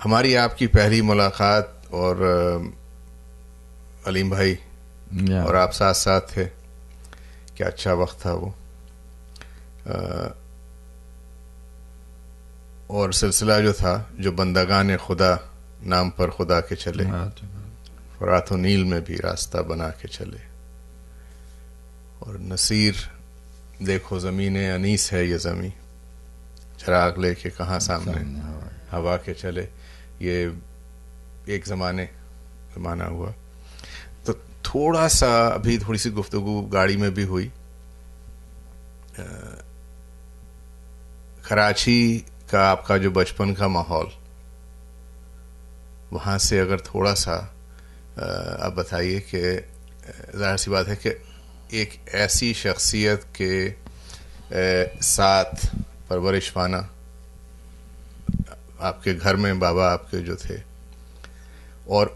ہماری آپ کی پہلی ملاقات اور علیم بھائی اور آپ ساتھ ساتھ تھے، کیا اچھا وقت تھا وہ. اور سلسلہ جو تھا، جو بندگان خدا نام پر خدا کے چلے، فرات و نیل میں بھی راستہ بنا کے چلے. اور نصیر دیکھو زمین انیس ہے یہ زمین، چراغ لے کے کہاں سامنے ہوا کے چلے. یہ ایک زمانہ ہوا. تو تھوڑا سا ابھی تھوڑی سی گفتگو گاڑی میں بھی ہوئی. کراچی کا آپ کا جو بچپن کا ماحول، وہاں سے اگر تھوڑا سا آپ بتائیے کہ ظاہر سی بات ہے کہ ایک ایسی شخصیت کے ساتھ پرورش پانا، آپ کے گھر میں بابا آپ کے جو تھے، اور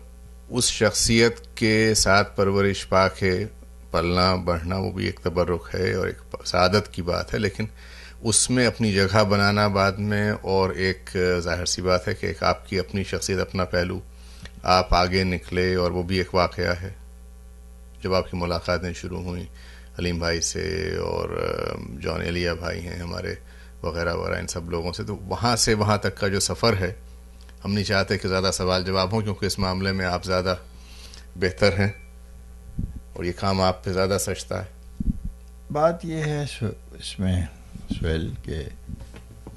اس شخصیت کے ساتھ پرورش پا کے پلنا بڑھنا، وہ بھی ایک تبرک ہے اور ایک سعادت کی بات ہے. لیکن اس میں اپنی جگہ بنانا بعد میں، اور ایک ظاہر سی بات ہے کہ ایک آپ کی اپنی شخصیت، اپنا پہلو، آپ آگے نکلے، اور وہ بھی ایک واقعہ ہے. جب آپ کی ملاقاتیں شروع ہوئیں علیم بھائی سے، اور جون ایلیا بھائی ہیں ہمارے، وغیرہ وغیرہ، ان سب لوگوں سے، تو وہاں سے وہاں تک کا جو سفر ہے، ہم نہیں چاہتے کہ زیادہ سوال جواب ہوں، کیونکہ اس معاملے میں آپ زیادہ بہتر ہیں اور یہ کام آپ پہ زیادہ سچتا ہے. بات یہ ہے اس میں سہیل کے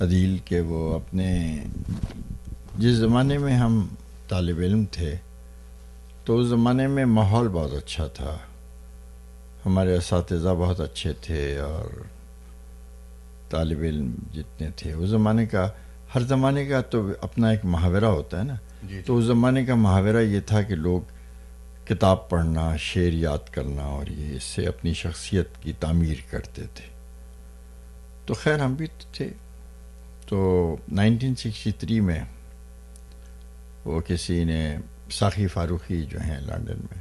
عدیل کے وہ اپنے جس زمانے میں ہم طالب علم تھے، تو اس زمانے میں ماحول بہت اچھا تھا، ہمارے اساتذہ بہت اچھے تھے، اور طالب علم جتنے تھے اس زمانے کا، ہر زمانے کا تو اپنا ایک محاورہ ہوتا ہے نا. تو اس زمانے کا محاورہ یہ تھا کہ لوگ کتاب پڑھنا، شعر یاد کرنا، اور یہ اس سے اپنی شخصیت کی تعمیر کرتے تھے. تو خیر ہم بھی تھے. تو 1963 میں وہ کسی نے، ساقی فاروقی جو ہیں لندن میں،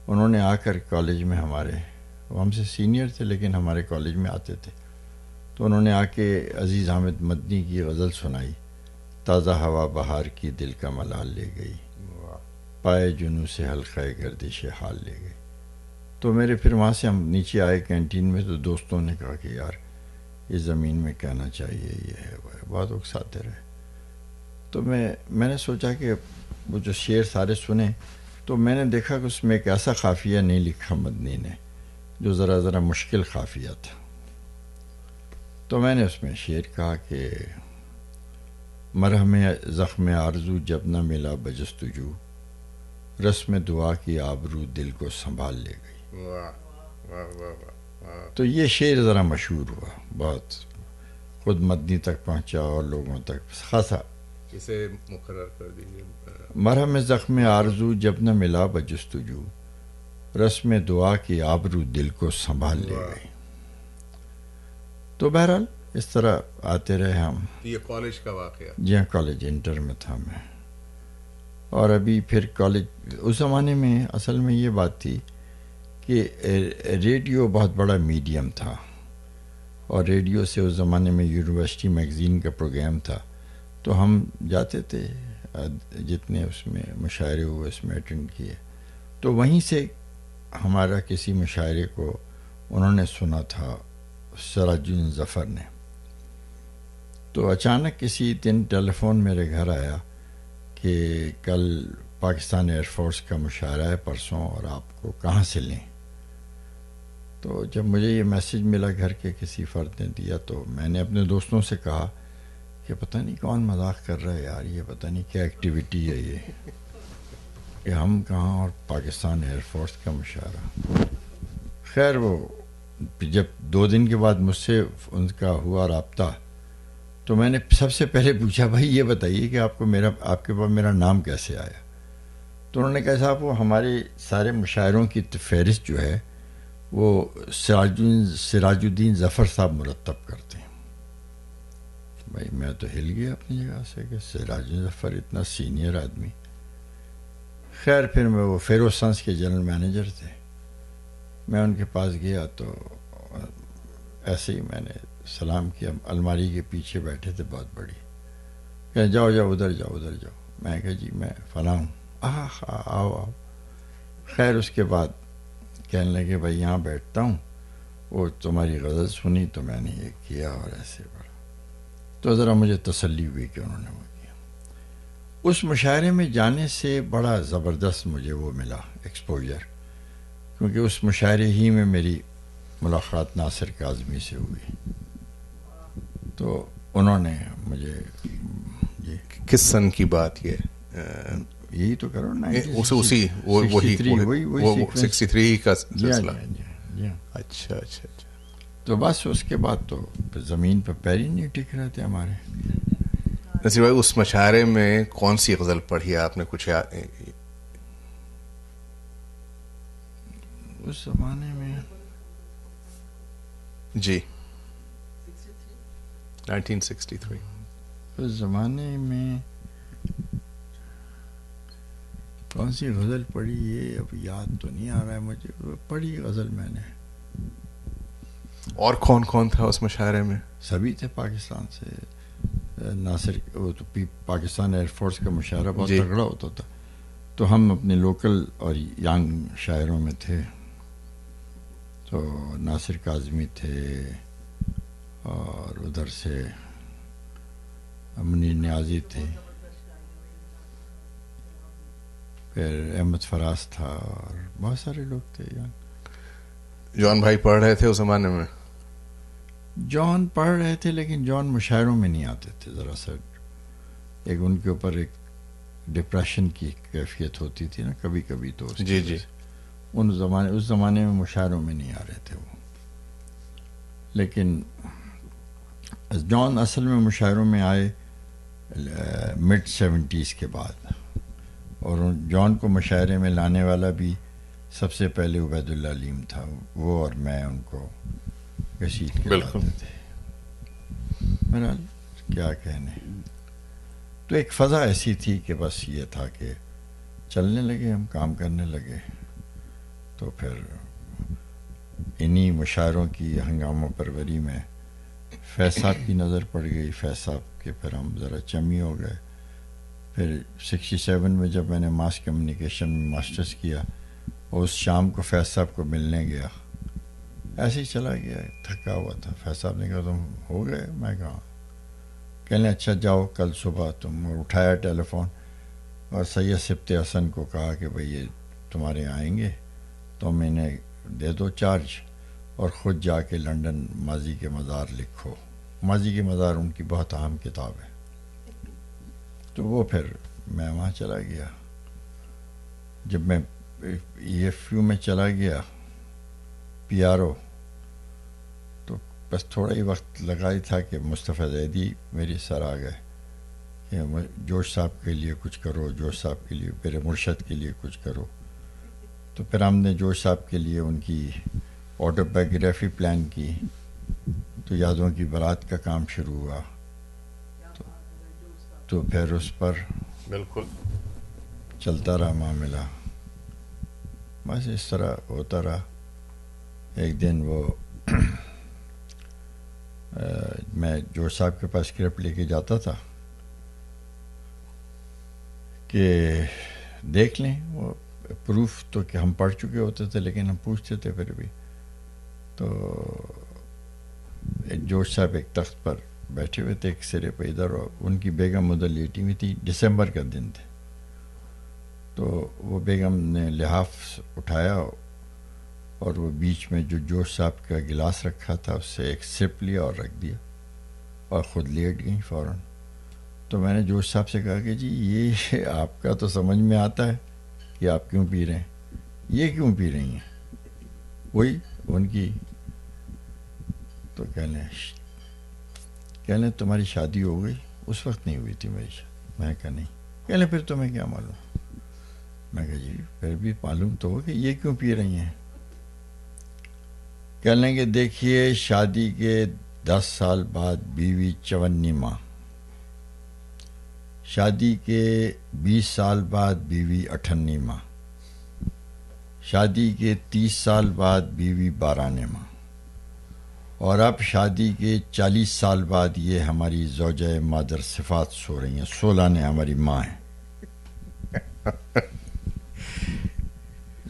انہوں نے آ کر کالج میں ہمارے، وہ ہم سے سینئر تھے لیکن ہمارے کالج میں آتے تھے، تو انہوں نے آ کے عزیز حامد مدنی کی غزل سنائی، تازہ ہوا بہار کی دل کا ملال لے گئی، پائے جنوں سے حلقہ گردش حال لے گئی. تو میرے پھر وہاں سے ہم نیچے آئے کینٹین میں، تو دوستوں نے کہا کہ یار اس زمین میں کہنا چاہیے، یہ ہے وہ ہے، بہت اکساتے رہے. تو میں نے سوچا کہ وہ جو شعر سارے سنے، تو میں نے دیکھا کہ اس میں ایک ایسا قافیہ نہیں لکھا مدنی نے جو ذرا مشکل قافیہ تھا. تو میں نے اس میں شعر کہا کہ مرہم زخم آرزو جب نہ ملا بجستجو، رسم دعا کی آبرو دل کو سنبھال لے گئی. واہ واہ واہ واہ. تو یہ شعر ذرا مشہور ہوا، بہت خود مدنی تک پہنچا اور لوگوں تک خاصا. اسے مقرر کر دیجیے. مرہم زخم آرزو جب نہ ملا بجستجو، رسم دعا کی آبرو دل کو سنبھال لے گئی. تو بہرحال اس طرح آتے رہے ہم. یہ کالج کا واقعہ؟ جی ہاں، کالج انٹر میں تھا میں. اور ابھی پھر کالج، اس زمانے میں اصل میں یہ بات تھی کہ ریڈیو بہت بڑا میڈیم تھا، اور ریڈیو سے اس زمانے میں یونیورسٹی میگزین کا پروگرام تھا، تو ہم جاتے تھے، جتنے اس میں مشاعرے ہوئے اس میں اٹینڈ کیے. تو وہیں سے ہمارا کسی مشاعرے کو انہوں نے سنا تھا، سراج الدین ظفر نے. تو اچانک کسی دن ٹیلی فون میرے گھر آیا کہ کل پاکستان ایئر فورس کا مشاعرہ ہے پرسوں، اور آپ کو کہاں سے لیں. تو جب مجھے یہ میسج ملا گھر کے کسی فرد نے دیا، تو میں نے اپنے دوستوں سے کہا کہ پتہ نہیں کون مذاق کر رہا ہے یار، یہ پتہ نہیں کیا ایکٹیویٹی ہے یہ کہ ہم کہاں اور پاکستان ایئر فورس کا مشاعرہ. خیر وہ جب 2 دن کے بعد مجھ سے ان کا ہوا رابطہ، تو میں نے سب سے پہلے پوچھا بھائی یہ بتائیے کہ آپ کے پاس میرا نام کیسے آیا. تو انہوں نے کہا صاحب وہ ہمارے سارے مشاعروں کی فہرست جو ہے وہ سراج الدین ظفر صاحب مرتب کرتے ہیں. بھائی میں تو ہل گیا اپنی جگہ سے کہ سراج الدین ظفر اتنا سینئر آدمی. خیر پھر میں، وہ فیروز سنس کے جنرل مینیجر تھے، میں ان کے پاس گیا تو ایسے ہی میں نے سلام کیا. الماری کے پیچھے بیٹھے تھے بہت بڑی، کہ جاؤ ادھر جاؤ ادھر جاؤ. میں کہا جی میں فلاں ہوں. آؤ آؤ. خیر اس کے بعد کہنے لگے بھائی یہاں بیٹھتا ہوں, وہ تمہاری غزل سنی تو میں نے یہ کیا اور ایسے پڑھا. تو ذرا مجھے تسلی ہوئی کہ انہوں نے وہ کیا. اس مشاعرے میں جانے سے بڑا زبردست مجھے وہ ملا ایکسپوجر, کیونکہ اس مشاعرے ہی میں میری ملاقات ناصر کاظمی سے ہوئی. تو انہوں نے مجھے کس سن کی بات یہ یہی تو کرو نا, اسی وہی 63 کا سلسلہ. اچھا اچھا اچھا. تو بس اس کے بعد تو زمین پہ پیر ہی نہیں ٹک رہے تھے ہمارے. نصیر بھائی اس مشاعرے میں کون سی غزل پڑھی آپ نے, کچھ اس زمانے میں؟ جی 1963. اس زمانے میں کون سی غزل پڑھی یہ اب یاد تو نہیں آ رہا ہے مجھے. پڑھی غزل میں نے. اور کون کون تھا اس مشاعرے میں؟ سبھی تھے پاکستان سے. ناصر, وہ تو پاکستان ایئر فورس کا مشاعرہ بہت تگڑا ہوتا تھا, تو ہم اپنے لوکل اور ینگ شاعروں میں تھے. تو ناصر کاظمی تھے, اور ادھر سے منیر نیازی تھے, پھر احمد فراز تھا, اور بہت سارے لوگ تھے. جان بھائی پڑھ رہے تھے اس زمانے میں؟ جان پڑھ رہے تھے, لیکن جان مشاعروں میں نہیں آتے تھے. ذرا سا ایک ان کے اوپر ایک ڈپریشن کی کیفیت ہوتی تھی نا کبھی کبھی, تو جی جی اس زمانے میں مشاعروں میں نہیں آ رہے تھے وہ. لیکن جان اصل میں مشاعروں میں آئے مڈ 70s کے بعد, اور جان کو مشاعرے میں لانے والا بھی سب سے پہلے عبید اللہ علیم تھا. وہ اور میں ان کو گھسیٹ کے لاتے تھے. بہرحال کیا کہنے. تو ایک فضا ایسی تھی کہ بس یہ تھا کہ چلنے لگے, ہم کام کرنے لگے. تو پھر انہی مشاعروں کی ہنگامہ پروری میں فیض صاحب کی نظر پڑ گئی. فیض صاحب کے پھر ہم ذرا چمی ہو گئے. پھر 67 میں جب میں نے ماس کمیونیکیشن میں ماسٹرز کیا, اور اس شام کو فیض صاحب کو ملنے گیا, ایسے ہی چلا گیا, تھکا ہوا تھا. فیض صاحب نے کہا تم ہو گئے؟ میں کہا. کہنے اچھا جاؤ کل صبح تم. اٹھایا ٹیلی فون, اور سید سبت حسن کو کہا کہ بھئی یہ تمہارے آئیں گے, تم انہیں دے دو چارج, اور خود جا کے لنڈن ماضی کے مزار لکھو. ماضی کے مزار ان کی بہت اہم کتاب ہے. تو وہ پھر میں وہاں چلا گیا. جب میں EFU میں چلا گیا PRO, تو بس تھوڑا ہی وقت لگا ہی تھا کہ مصطفیٰ زیدی میری سر آ گئے کہ جوش صاحب کے لیے کچھ کرو, جوش صاحب کے لیے, میرے مرشد کے لیے کچھ کرو. تو پھر ہم نے جوش صاحب کے لیے ان کی آٹو بایوگرافی پلان کی. تو یادوں کی برات کا کام شروع ہوا. تو پھر اس پر بالکل چلتا رہا معاملہ. بس اس طرح ہوتا رہا. ایک دن وہ میں جوش صاحب کے پاس اسکرپٹ لے کے جاتا تھا کہ دیکھ لیں. وہ پروف تو کہ ہم پڑھ چکے ہوتے تھے, لیکن ہم پوچھتے تھے پھر بھی. تو جوش صاحب ایک تخت پر بیٹھے ہوئے تھے ایک سرے پہ ادھر, اور ان کی بیگم ادھر لیٹی ہوئی تھی. دسمبر کا دن تھے. تو وہ بیگم نے لحاف اٹھایا, اور وہ بیچ میں جو جوش صاحب کا گلاس رکھا تھا اس سے ایک سپ لیا اور رکھ دیا, اور خود لیٹ گئی فوراً. تو میں نے جوش صاحب سے کہا کہ جی یہ آپ کا تو سمجھ میں آتا ہے کہ آپ کیوں پی رہے ہیں, یہ کیوں پی رہی ہیں؟ وہی ان کی. تو کہنے تمہاری شادی ہو گئی؟ اس وقت نہیں ہوئی تھی میری شادی. میں کہا نہیں. کہنے پھر تمہیں کیا معلوم؟ میں کہا جی پھر بھی معلوم تو ہو کہ یہ کیوں پی رہی ہیں. کہنے کہ دیکھیے شادی کے 10 سال بعد بیوی 54 ماہ, شادی کے 20 سال بعد بیوی 98 ماہ, شادی کے 30 سال بعد بیوی 12 ماہ, اور اب شادی کے 40 سال بعد یہ ہماری زوجہ مادر صفات سو رہی ہیں. 16 نے ہماری ماں ہیں.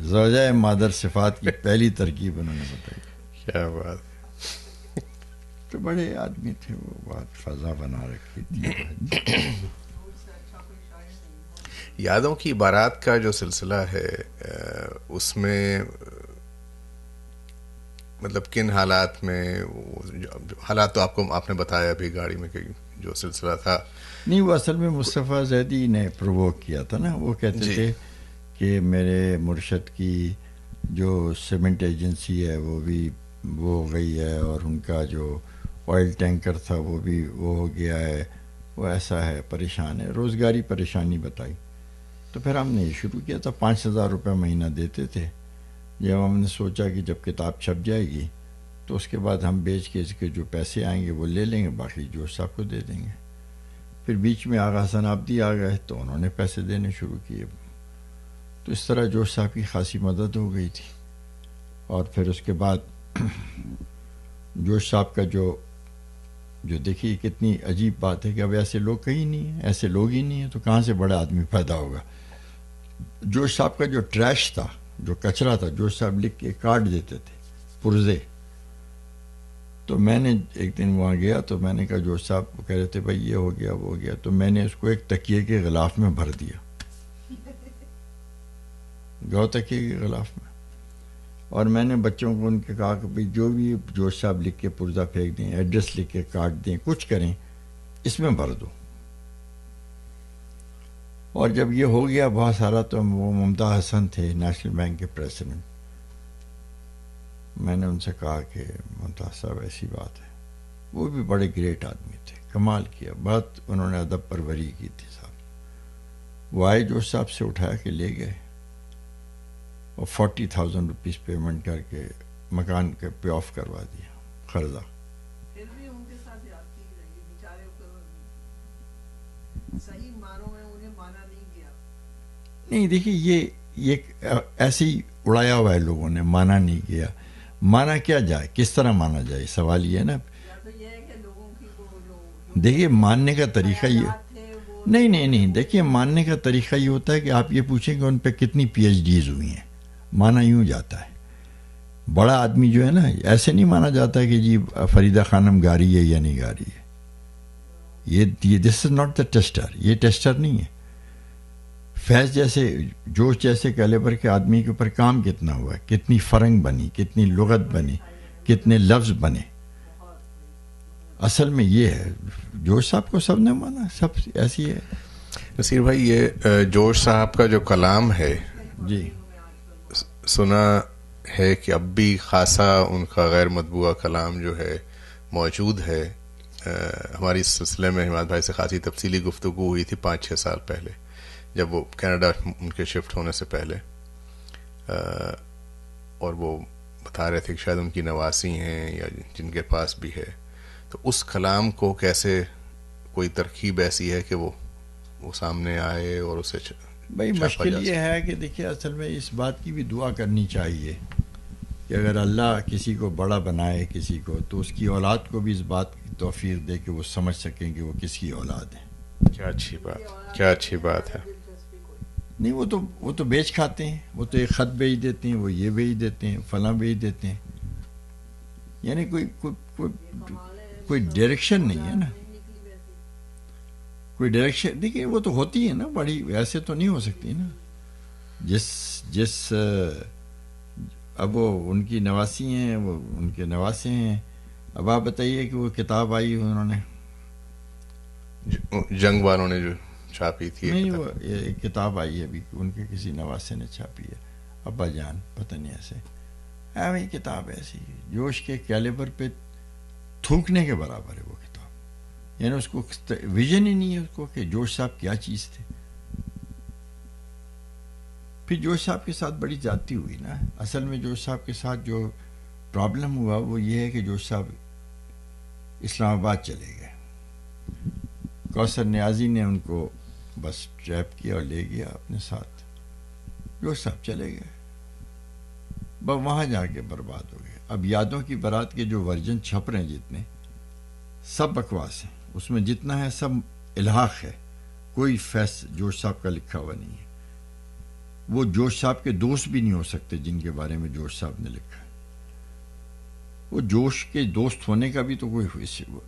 زوجہ مادر صفات کی پہلی ترکیب انہوں نے بتائی. کیا بات. تو بڑے آدمی تھے وہ, بات فضا بنا رکھی تھی. یادوں کی عبارات کا جو سلسلہ ہے اس میں مطلب کن حالات میں, حالات تو آپ نے بتایا ابھی گاڑی میں کہ جو سلسلہ تھا. نہیں, وہ اصل میں مصطفیٰ زیدی نے پرووک کیا تھا نا. وہ کہتے تھے کہ میرے مرشد کی جو سیمنٹ ایجنسی ہے وہ بھی وہ ہو گئی ہے, اور ان کا جو آئل ٹینکر تھا وہ بھی وہ ہو گیا ہے, وہ ایسا ہے, پریشان ہے, روزگاری پریشانی بتائی. تو پھر ہم نے یہ شروع کیا تھا, 5,000 روپے مہینہ دیتے تھے. جب ہم نے سوچا کہ جب کتاب چھپ جائے گی تو اس کے بعد ہم بیچ کے اس کے جو پیسے آئیں گے وہ لے لیں گے, باقی جوش صاحب کو دے دیں گے. پھر بیچ میں آغا حسن آبدی آ گئے تو انہوں نے پیسے دینے شروع کیے. تو اس طرح جوش صاحب کی خاصی مدد ہو گئی تھی. اور پھر اس کے بعد جوش صاحب کا جو دیکھیے کتنی عجیب بات ہے کہ اب ایسے لوگ کہیں نہیں ہیں, ایسے لوگ ہی نہیں ہیں, تو کہاں سے بڑا آدمی پیدا ہوگا. جوش صاحب کا جو ٹریش تھا, جو کچرا تھا, جوش صاحب لکھ کے کاٹ دیتے تھے پرزے. تو میں نے ایک دن وہاں گیا تو میں نے کہا جوش صاحب وہ کہہ رہے تھے بھائی یہ ہو گیا وہ ہو گیا, تو میں نے اس کو ایک تکیے کے غلاف میں بھر دیا, گو تکیے کے غلاف میں. اور میں نے بچوں کو ان کے کہا کہ بھائی جو بھی جوش صاحب لکھ کے پرزہ پھینک دیں, ایڈریس لکھ کے کاٹ دیں, کچھ کریں, اس میں بھر دو. اور جب یہ ہو گیا بہت سارا, تو وہ ممتاز حسن تھے نیشنل بینک کے پریزیڈنٹ. میں نے ان سے کہا کہ ممتاز صاحب ایسی بات ہے. وہ بھی بڑے گریٹ آدمی تھے, کمال کیا, بہت انہوں نے ادب پروری کی تھی صاحب. وہ آئے جوش صاحب سے اٹھا کے لے گئے اور 40,000 روپیز پیمنٹ کر کے مکان کے پے آف کروا دیا قرضہ. پھر بھی ان کے ساتھ یاد کی رہی بیچارے صحیح معنوں میں انہیں مانا نہیں گیا. نہیں دیکھیے یہ ایسے ہی اڑایا ہوا ہے لوگوں نے, مانا نہیں گیا. مانا کیا جائے, کس طرح مانا جائے, سوال یہ ہے نا. دیکھیے ماننے کا طریقہ یہ نہیں دیکھیے ماننے کا طریقہ یہ ہوتا ہے کہ آپ یہ پوچھیں کہ ان پہ کتنی پی ایچ ڈیز ہوئی ہیں. مانا یوں جاتا ہے. بڑا آدمی جو ہے نا, ایسے نہیں مانا جاتا ہے کہ جی فریدہ خانم گا رہی ہے یا نہیں گا رہی ہے. یہ دس از ناٹ دا ٹیسٹر, یہ ٹیسٹر نہیں ہے. فیض جیسے, جوش جیسے کیلیبر کے آدمی کے اوپر کام کتنا ہوا ہے, کتنی فرنگ بنی, کتنی لغت بنی, کتنے لفظ بنے. اصل میں یہ ہے جوش صاحب کو سب نے مانا, سب ایسی ہے. نصیر بھائی یہ جوش صاحب کا جو کلام ہے, جی سنا ہے کہ اب بھی خاصا ان کا غیر مطبوعہ کلام جو ہے موجود ہے. ہماری اس سلسلے میں حماد بھائی سے خاصی تفصیلی گفتگو ہوئی تھی 5-6 سال پہلے, جب وہ کینیڈا ان کے شفٹ ہونے سے پہلے, اور وہ بتا رہے تھے کہ شاید ان کی نواسی ہیں یا جن کے پاس بھی ہے. تو اس کلام کو کیسے, کوئی ترکیب ایسی ہے کہ وہ سامنے آئے اور اسے بھائی مشکل یہ ہے کہ دیکھیے اصل میں اس بات کی بھی دعا کرنی چاہیے کہ اگر اللہ کسی کو بڑا بنائے کسی کو, تو اس کی اولاد کو بھی اس بات کی توفیق دے کہ وہ سمجھ سکیں کہ وہ کس کی اولاد ہے. کیا اچھی بات, کیا اچھی بات ہے. نہیں وہ تو بیچ کھاتے ہیں, وہ تو ایک خط بیچ دیتے ہیں, وہ یہ بیچ دیتے ہیں, فلاں بیچ دیتے ہیں. یعنی کوئی ڈائریکشن نہیں ہے نا, کوئی ڈائریکشن. دیکھیے وہ تو ہوتی ہے نا بڑی, ایسے تو نہیں ہو سکتی نا. جس اب وہ ان کی نواسی ہیں, وہ ان کے نواسے ہیں. اب آپ بتائیے کہ وہ کتاب آئی انہوں نے جنگ والوں نے جو چھاپی تھی, نہیں وہ ایک کتاب آئی ہے ابھی ان کے کسی نواسے نے چھاپی ہے, ابا جان پتہ نہیں ایسے ہے بھائی. کتاب ایسی جوش کے کیلیبر پہ تھوکنے کے برابر ہے وہ کتاب. یعنی اس کو ویژن ہی نہیں ہے اس کو کہ جوش صاحب کیا چیز تھے. پھر جوش صاحب کے ساتھ بڑی زیادتی ہوئی نا. اصل میں جوش صاحب کے ساتھ جو پرابلم ہوا وہ یہ ہے کہ جوش صاحب اسلام آباد چلے گئے. کوثر نیازی نے ان کو بس ٹریپ کیا اور لے گیا اپنے ساتھ. جوش صاحب چلے گئے, بس وہاں جا کے برباد ہو گئے. اب یادوں کی بارات کے جو ورژن چھپ رہے ہیں جتنے, سب بکواس ہیں. اس میں جتنا ہے سب الحاق ہے, کوئی فیص جوش صاحب کا لکھا ہوا نہیں ہے. وہ جوش صاحب کے دوست بھی نہیں ہو سکتے جن کے بارے میں جوش صاحب نے لکھا ہے. وہ جوش کے دوست ہونے کا بھی تو کوئی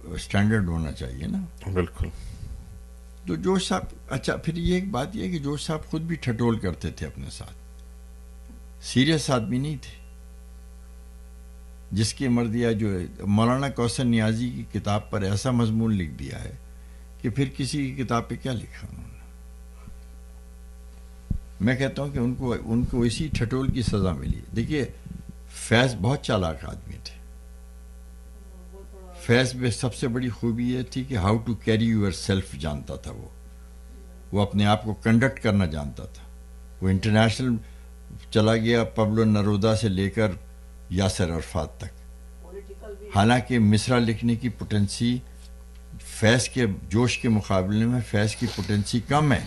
اسٹینڈرڈ ہونا چاہیے نا. بالکل. تو جوش صاحب, اچھا پھر یہ ایک بات یہ کہ جوش صاحب خود بھی ٹھٹول کرتے تھے اپنے ساتھ, سیریس آدمی نہیں تھے. جس کی مرضی جو مولانا کوثر نیازی کی کتاب پر ایسا مضمون لکھ دیا ہے کہ پھر کسی کی کتاب پہ کیا لکھا انہوں نے. میں کہتا ہوں کہ ان کو اسی ٹھٹول کی سزا ملی. دیکھیے فیض بہت چالاک آدمی تھے. فیض میں سب سے بڑی خوبی یہ تھی کہ how to carry yourself جانتا تھا. وہ اپنے آپ کو کنڈکٹ کرنا جانتا تھا. وہ انٹرنیشنل چلا گیا پبلو نرودا سے لے کر یاسر عرفات تک. حالانکہ مصرع لکھنے کی پوٹینسی فیض کے جوش کے مقابلے میں فیض کی پوٹینسی کم ہے,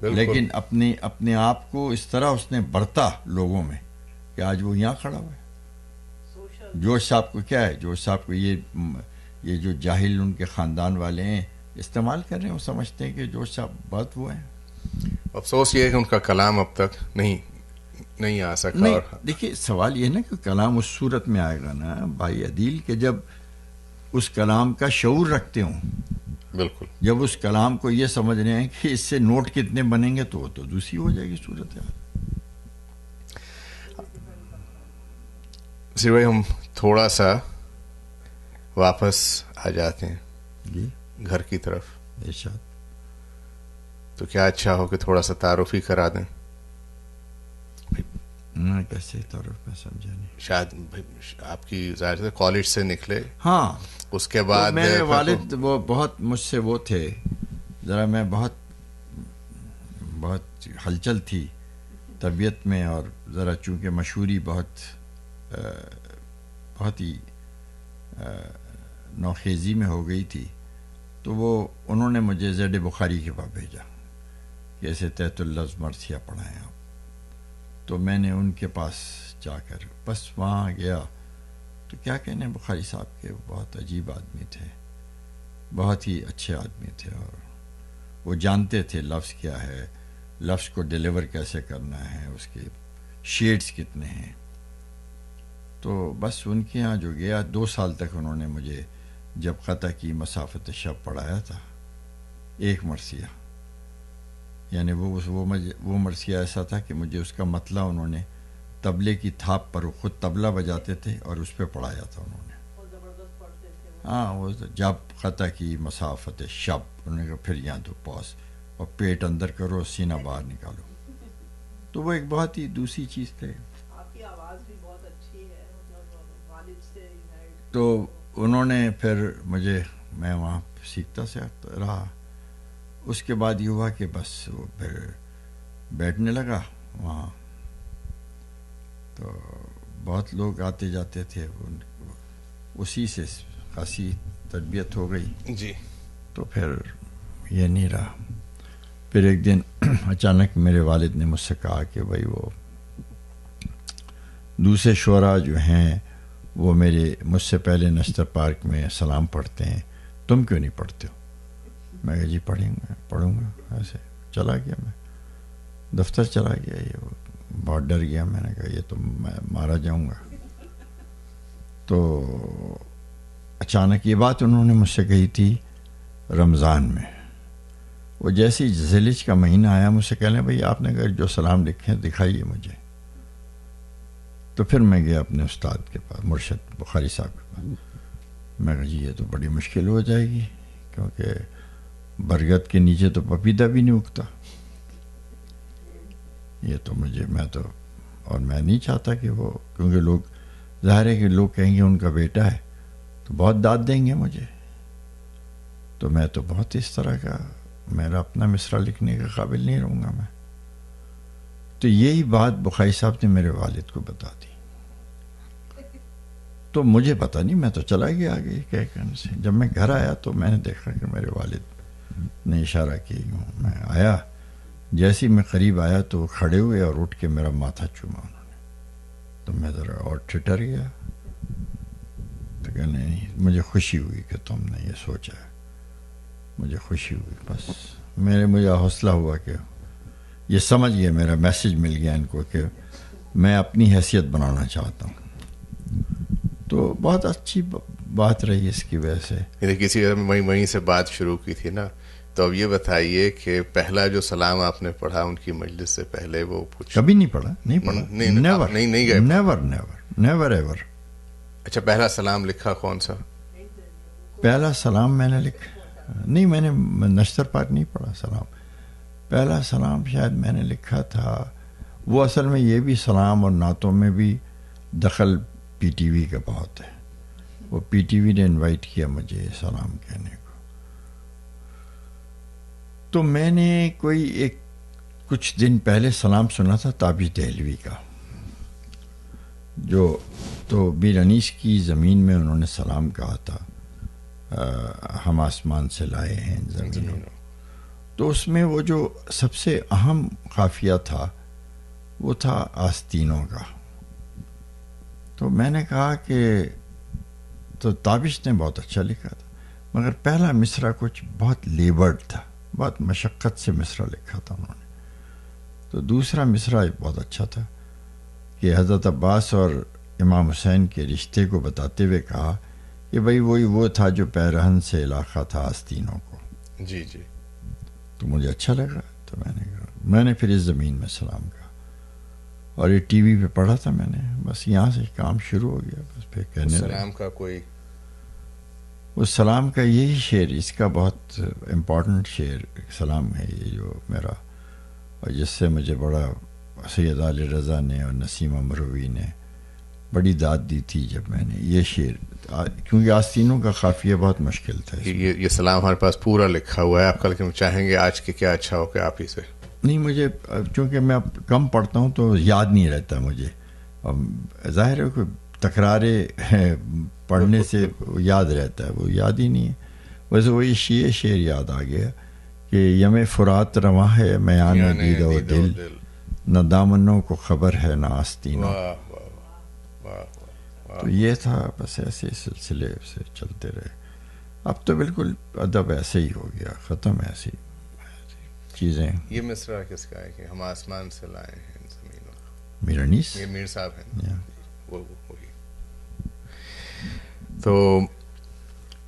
لیکن اپنے آپ کو اس طرح اس نے برتا لوگوں میں کہ آج وہ یہاں کھڑا ہوا ہے. جوش صاحب کو کیا ہے, جوش صاحب کو یہ جو جاہل ان کے خاندان والے ہیں استعمال کر رہے ہیں. وہ سمجھتے ہیں کہ جوش صاحب بہت وہ ہیں. افسوس یہ ہے کہ ان کا کلام اب تک نہیں آ سکا. نہیں, دیکھیے سوال یہ نا کہ کلام اس صورت میں آئے گا نا بھائی عدیل کہ جب اس کلام کا شعور رکھتے ہوں. بالکل. جب اس کلام کو یہ سمجھ رہے ہیں کہ اس سے نوٹ کتنے بنیں گے تو دوسری ہو جائے گی صورت ہے. سی بھائی ہم تھوڑا سا واپس آ جاتے ہیں جی گھر کی طرف. ارشاد. تو کیا اچھا ہو کہ تھوڑا سا تعارف ہی کرا دیں. کیسے تعارف میں سمجھا نہیں. شاید آپ کی ظاہر سے کالج سے نکلے. ہاں اس کے بعد میرے والد وہ بہت مجھ سے وہ تھے ذرا, میں بہت ہلچل تھی طبیعت میں, اور ذرا چونکہ مشہوری بہت ہی نوخیزی میں ہو گئی تھی, تو انہوں نے مجھے زید بخاری کے پاس بھیجا کہ ایسے تحت اللفظ مرثیہ پڑھائیں آپ. تو میں نے ان کے پاس جا کر بس وہاں گیا تو کیا کہنے بخاری صاحب کے, بہت عجیب آدمی تھے, بہت ہی اچھے آدمی تھے, اور وہ جانتے تھے لفظ کیا ہے, لفظ کو ڈیلیور کیسے کرنا ہے, اس کے شیڈز کتنے ہیں. تو بس ان کے ہاں جو گیا 2 سال تک انہوں نے مجھے جب قطع کی مسافت شب پڑھایا تھا, ایک مرثیہ. یعنی وہ مرثیہ ایسا تھا کہ مجھے اس کا مطلع انہوں نے طبلے کی تھاپ پر, خود طبلہ بجاتے تھے اور اس پہ پڑھایا تھا انہوں نے. ہاں وہ جب قطع کی مسافت شب, انہوں نے کہا پھر یہاں تو پاس اور پیٹ اندر کرو, سینہ باہر نکالو. تو وہ ایک بہت ہی دوسری چیز تھے. تو انہوں نے پھر میں وہاں سیکھتا سے رہا. اس کے بعد یہ ہوا کہ بس وہ پھر بیٹھنے لگا وہاں, تو بہت لوگ آتے جاتے تھے, اسی سے خاصی تربیت ہو گئی. جی. تو پھر یہ نہیں رہا. پھر ایک دن اچانک میرے والد نے مجھ سے کہا کہ بھائی وہ دوسرے شعراء جو ہیں وہ مجھ سے پہلے نشتر پارک میں سلام پڑھتے ہیں, تم کیوں نہیں پڑھتے ہو؟ میں کہا جی پڑھوں گا. ایسے چلا گیا, میں دفتر چلا گیا. یہ بہت ڈر گیا, میں نے کہا یہ تو میں مارا جاؤں گا. تو اچانک یہ بات انہوں نے مجھ سے کہی تھی رمضان میں. وہ جیسے ہی ذیلحج کا مہینہ آیا مجھ سے کہنے بھائی آپ نے کہا جو سلام لکھے ہیں دکھائیے مجھے. تو پھر میں گیا اپنے استاد کے پاس, مرشد بخاری صاحب کے پاس. میں کہا جی یہ تو بڑی مشکل ہو جائے گی, کیونکہ برگد کے نیچے تو پپیتا بھی نہیں اگتا. یہ تو اور میں نہیں چاہتا کہ وہ, کیونکہ لوگ ظاہر ہے کہ لوگ کہیں گے ان کا بیٹا ہے تو بہت داد دیں گے مجھے. تو میں تو بہت اس طرح کا, میرا اپنا مصرع لکھنے کے قابل نہیں رہوں گا میں. تو یہی بات بخاری صاحب نے میرے والد کو بتا دی. تو مجھے پتہ نہیں, میں تو چلا گیا آگے کہنے سے. جب میں گھر آیا تو میں نے دیکھا کہ میرے والد نے اشارہ کیا. میں آیا, جیسے ہی میں قریب آیا تو وہ کھڑے ہوئے اور اٹھ کے میرا ماتھا چوما انہوں نے. تو میں ذرا اور ٹھٹر گیا. تو کہنے نہیں, مجھے خوشی ہوئی کہ تم نے یہ سوچا ہے, مجھے خوشی ہوئی. بس مجھے حوصلہ ہوا کہ یہ سمجھ گیا، میرا میسج مل گیا ان کو کہ میں اپنی حیثیت بنانا چاہتا ہوں. تو بہت اچھی بات رہی اس کی وجہ سے. کسی وہیں سے بات شروع کی تھی نا، تو اب یہ بتائیے کہ پہلا جو سلام آپ نے پڑھا ان کی مجلس سے پہلے وہ کبھی نہیں پڑھا، نہیں پڑھا، نیور نہیں گئے، نیور نیور نیور ایور. اچھا، پہلا سلام لکھا کون سا؟ پہلا سلام میں نے لکھا نہیں، میں نے نشتر پاک نہیں پڑھا سلام. پہلا سلام شاید میں نے لکھا تھا، وہ اصل میں یہ بھی سلام اور نعتوں میں بھی دخل پی ٹی وی کا بہت ہے. وہ پی ٹی وی نے انوائٹ کیا مجھے سلام کہنے کو. تو میں نے کوئی کچھ دن پہلے سلام سنا تھا تابش دہلوی کا، جو تو میر انیس کی زمین میں انہوں نے سلام کہا تھا، ہم آسمان سے لائے ہیں زمینوں. تو اس میں وہ جو سب سے اہم قافیہ تھا وہ تھا آستینوں کا. تو میں نے کہا کہ تو تابش نے بہت اچھا لکھا تھا، مگر پہلا مصرع کچھ بہت لیبرڈ تھا، بہت مشقت سے مصرع لکھا تھا انہوں نے. تو دوسرا مصرع بہت اچھا تھا کہ حضرت عباس اور امام حسین کے رشتے کو بتاتے ہوئے کہا کہ بھائی وہی وہ تھا جو پیرہن سے علاقہ تھا آستینوں کو. جی جی. تو مجھے اچھا لگا، تو میں نے پھر اس زمین میں سلام کہا، اور یہ ٹی وی پہ پڑھا تھا میں نے. بس یہاں سے کام شروع ہو گیا. بس پھر کہنے سلام کا کوئی اس سلام کا یہی شعر، اس کا بہت امپورٹنٹ شعر سلام ہے یہ جو میرا، اور جس سے مجھے بڑا سید علی رضا نے اور نسیم امروی نے بڑی داد دی تھی جب میں نے یہ شعر، کیونکہ آستینوں کا قافیہ بہت مشکل تھا. یہ سلام ہمارے پاس پورا لکھا ہوا ہے آپ کا، لیکن چاہیں گے آج کے کیا اچھا ہو کہ آپ ہی سے. نہیں، مجھے چونکہ میں اب کم پڑھتا ہوں تو یاد نہیں رہتا مجھے. ظاہر ہے کہ تکرارے پڑھنے سے یاد رہتا ہے، وہ یاد ہی نہیں ہے. ویسے وہی شعر یاد آ گیا کہ یم فرات رواں ہے میان دید و دل، نہ دامنوں کو خبر ہے نہ آستینوں. تو یہ تھا، بس ایسے سلسلے سے چلتے رہے. اب تو بالکل ادب ایسے ہی ہو گیا، ختم ایسی چیزیں. یہ مصرع کس کا ہے کہ ہم آسمان سے لائے ہیں زمینوں؟ میر انیس، یہ میر صاحب ہیں. Yeah. وہی. تو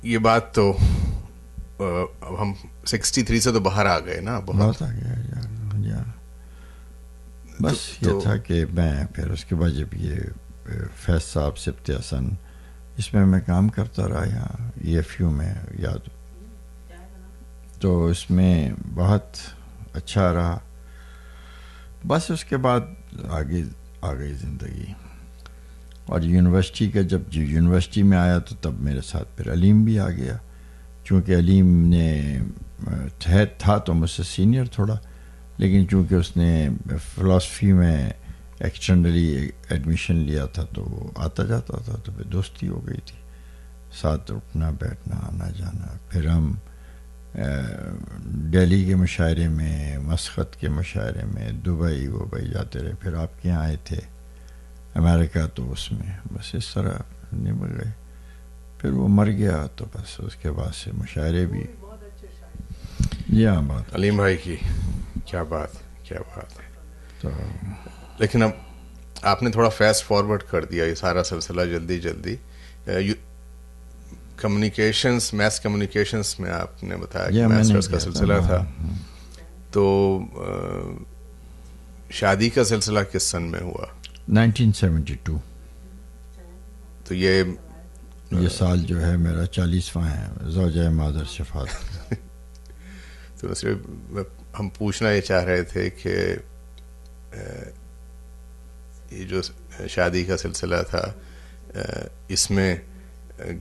یہ بات تو اب ہم 63 سے تو باہر آ گئے نا، بہت آ گیا. بس یہ تھا کہ میں پھر اس کے بعد جب یہ فیض صاحب سبت حسن، اس میں میں کام کرتا رہا یہاں ای ایف یو میں یاد، تو اس میں بہت اچھا رہا. بس اس کے بعد آگے آ گئی زندگی. اور یونیورسٹی کا جب یونیورسٹی میں آیا تو تب میرے ساتھ پھر علیم بھی آ گیا، چونکہ علیم نے تھا تو مجھ سے سینئر تھوڑا، لیکن چونکہ اس نے فلاسفی میں ایکسٹرنلی ایڈمیشن لیا تھا تو وہ آتا جاتا تھا، تو پھر دوستی ہو گئی تھی، ساتھ اٹھنا بیٹھنا آنا جانا. پھر ہم دہلی کے مشاعرے میں، مسقط کے مشاعرے میں، دبئی وبئی جاتے رہے. پھر آپ کے یہاں آئے تھے امریکہ، تو اس میں بس اس طرح نمٹ گئے. پھر وہ مر گیا تو بس اس کے بعد سے مشاعرے بھی. جی ہاں، بات علیم بھائی کی کیا بات ہے. تو لیکن اب آپ نے تھوڑا فاسٹ فارورڈ کر دیا یہ سارا سلسلہ جلدی. کمیونیکیشنز، میس کمیونیکیشنز میں آپ نے بتایا کہ ماسٹرز کا سلسلہ تھا. تو شادی کا سلسلہ کس سن میں ہوا؟ 1972. تو یہ سال جو ہے میرا 40واں ہے، زوجہ مادر شفاعت. تو صرف ہم پوچھنا یہ چاہ رہے تھے کہ یہ جو شادی کا سلسلہ تھا، اس میں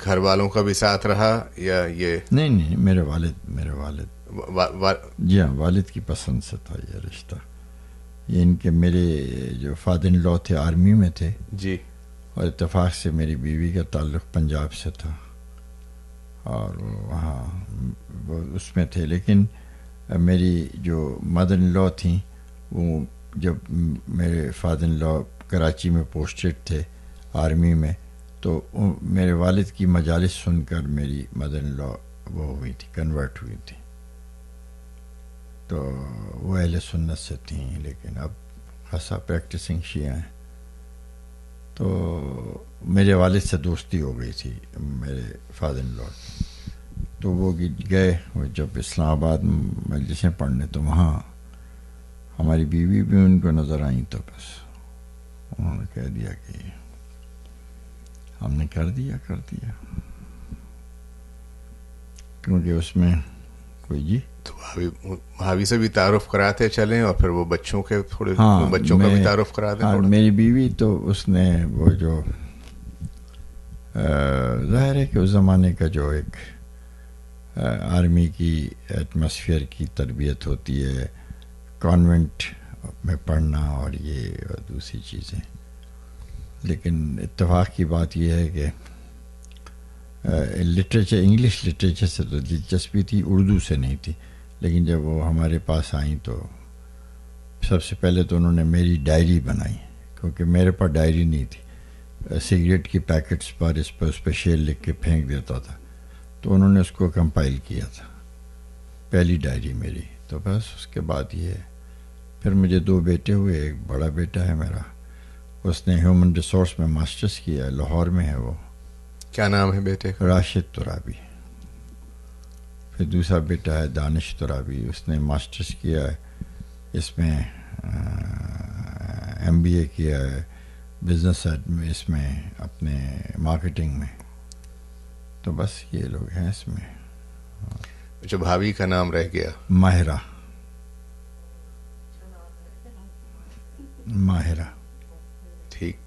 گھر والوں کا بھی ساتھ رہا یا یہ؟ نہیں، میرے والد جی ہاں، والد کی پسند سے تھا یہ رشتہ. یہ ان کے میرے جو فادر ان لا تھے آرمی میں تھے جی، اور اتفاق سے میری بیوی کا تعلق پنجاب سے تھا اور وہاں وہ اس میں تھے. لیکن میری جو مدر ان لا تھیں، وہ جب میرے فادر ان لا کراچی میں پوسٹڈ تھے آرمی میں، تو میرے والد کی مجالس سن کر میری مدر ان لا وہ ہوئی تھی، کنورٹ ہوئی تھی. تو وہ اہل سنت سے تھیں، لیکن اب خاصا پریکٹسنگ شیعہ ہیں. تو میرے والد سے دوستی ہو گئی تھی میرے فادر ان لا، تو وہ گئے جب اسلام آباد مجلسیں پڑھنے، تو وہاں ہماری بیوی بھی ان کو نظر آئیں، تو بس انہوں نے کہہ دیا کہ ہم نے کر دیا کیونکہ اس میں کوئی جی تو بھابھی سے بھی تعارف کراتے چلیں، اور پھر وہ بچوں کے تھوڑے بچوں کا بھی تعارف کرا دیں. میری بیوی تو اس نے وہ جو ظاہر ہے کہ اس زمانے کا جو ایک آرمی کی ایٹماسفیئر کی تربیت ہوتی ہے، کانوینٹ میں پڑھنا اور یہ اور دوسری چیزیں، لیکن اتفاق کی بات یہ ہے کہ لٹریچر، انگلش لٹریچر سے تو دلچسپی تھی، اردو سے نہیں تھی. لیکن جب وہ ہمارے پاس آئیں تو سب سے پہلے تو انہوں نے میری ڈائری بنائی، کیونکہ میرے پاس ڈائری نہیں تھی. سگریٹ کی پیکٹس پر اس پہ شعر لکھ کے پھینک دیتا تھا، تو انہوں نے اس کو کمپائل کیا تھا، پہلی ڈائری میری. تو بس اس کے بعد یہ پھر مجھے 2 بیٹے ہوئے. ایک بڑا بیٹا ہے میرا، اس نے ہیومن ریسورس میں ماسٹرز کیا ہے، لاہور میں ہے. وہ کیا نام ہے بیٹے کا؟ راشد ترابی. پھر دوسرا بیٹا ہے دانش ترابی، اس نے ماسٹرز کیا ہے اس میں، MBA کیا ہے بزنس میں، اس میں اپنے مارکیٹنگ میں. تو بس یہ لوگ ہیں اس میں. جو بھابھی کا نام رہ گیا؟ ماہرہ. ٹھیک.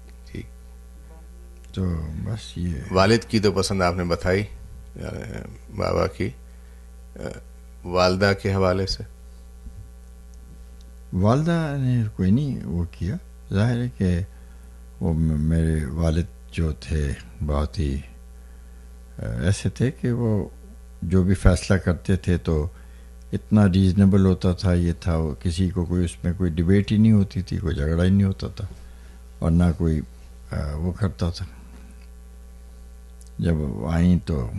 تو بس یہ والد کی تو پسند آپ نے بتائی، بابا کی. والدہ کے حوالے سے؟ والدہ نے کوئی نہیں وہ کیا. ظاہر ہے کہ وہ میرے والد جو تھے بہت ہی ایسے تھے کہ وہ جو بھی فیصلہ کرتے تھے تو اتنا ریزنیبل ہوتا تھا. یہ تھا وہ کسی کو کوئی اس میں کوئی ڈبیٹ ہی نہیں ہوتی تھی، کوئی جھگڑا ہی نہیں ہوتا تھا، اور نہ کوئی وہ کرتا تھا. جب آئیں تو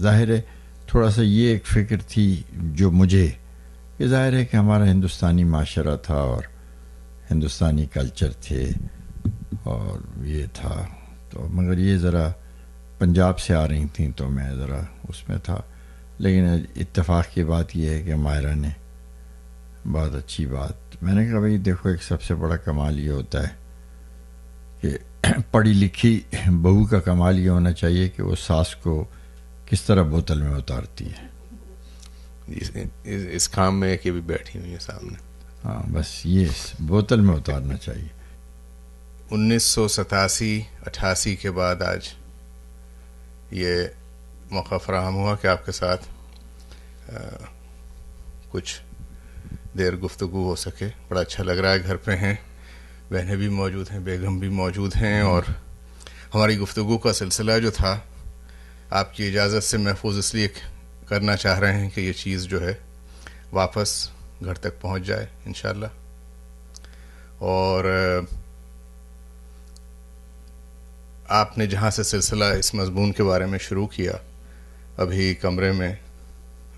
ظاہر ہے تھوڑا سا یہ ایک فکر تھی جو مجھے، کہ ظاہر ہے کہ ہمارا ہندوستانی معاشرہ تھا اور ہندوستانی کلچر تھے اور یہ تھا. تو مگر یہ ذرا پنجاب سے آ رہی تھیں تو میں ذرا اس میں تھا. لیکن اتفاق کی بات یہ ہے کہ ماہرہ نے بہت اچھی بات، میں نے کہا بھائی دیکھو، ایک سب سے بڑا کمال یہ ہوتا ہے کہ پڑھی لکھی بہو کا کمال یہ ہونا چاہیے کہ وہ ساس کو کس طرح بوتل میں اتارتی ہے. اس کام میں کہ بھی بیٹھی ہوئی ہے سامنے. ہاں بس یہ بوتل میں اتارنا چاہیے. 1987-88 کے بعد آج یہ موقع فراہم ہوا کہ آپ کے ساتھ کچھ دیر گفتگو ہو سکے. بڑا اچھا لگ رہا ہے. گھر پہ ہیں، بہنیں بھی موجود ہیں، بیگم بھی موجود ہیں، اور ہماری گفتگو کا سلسلہ جو تھا آپ کی اجازت سے محفوظ اس لیے کرنا چاہ رہے ہیں کہ یہ چیز جو ہے واپس گھر تک پہنچ جائے انشاءاللہ. اور آپ نے جہاں سے سلسلہ اس مضمون کے بارے میں شروع کیا، ابھی کمرے میں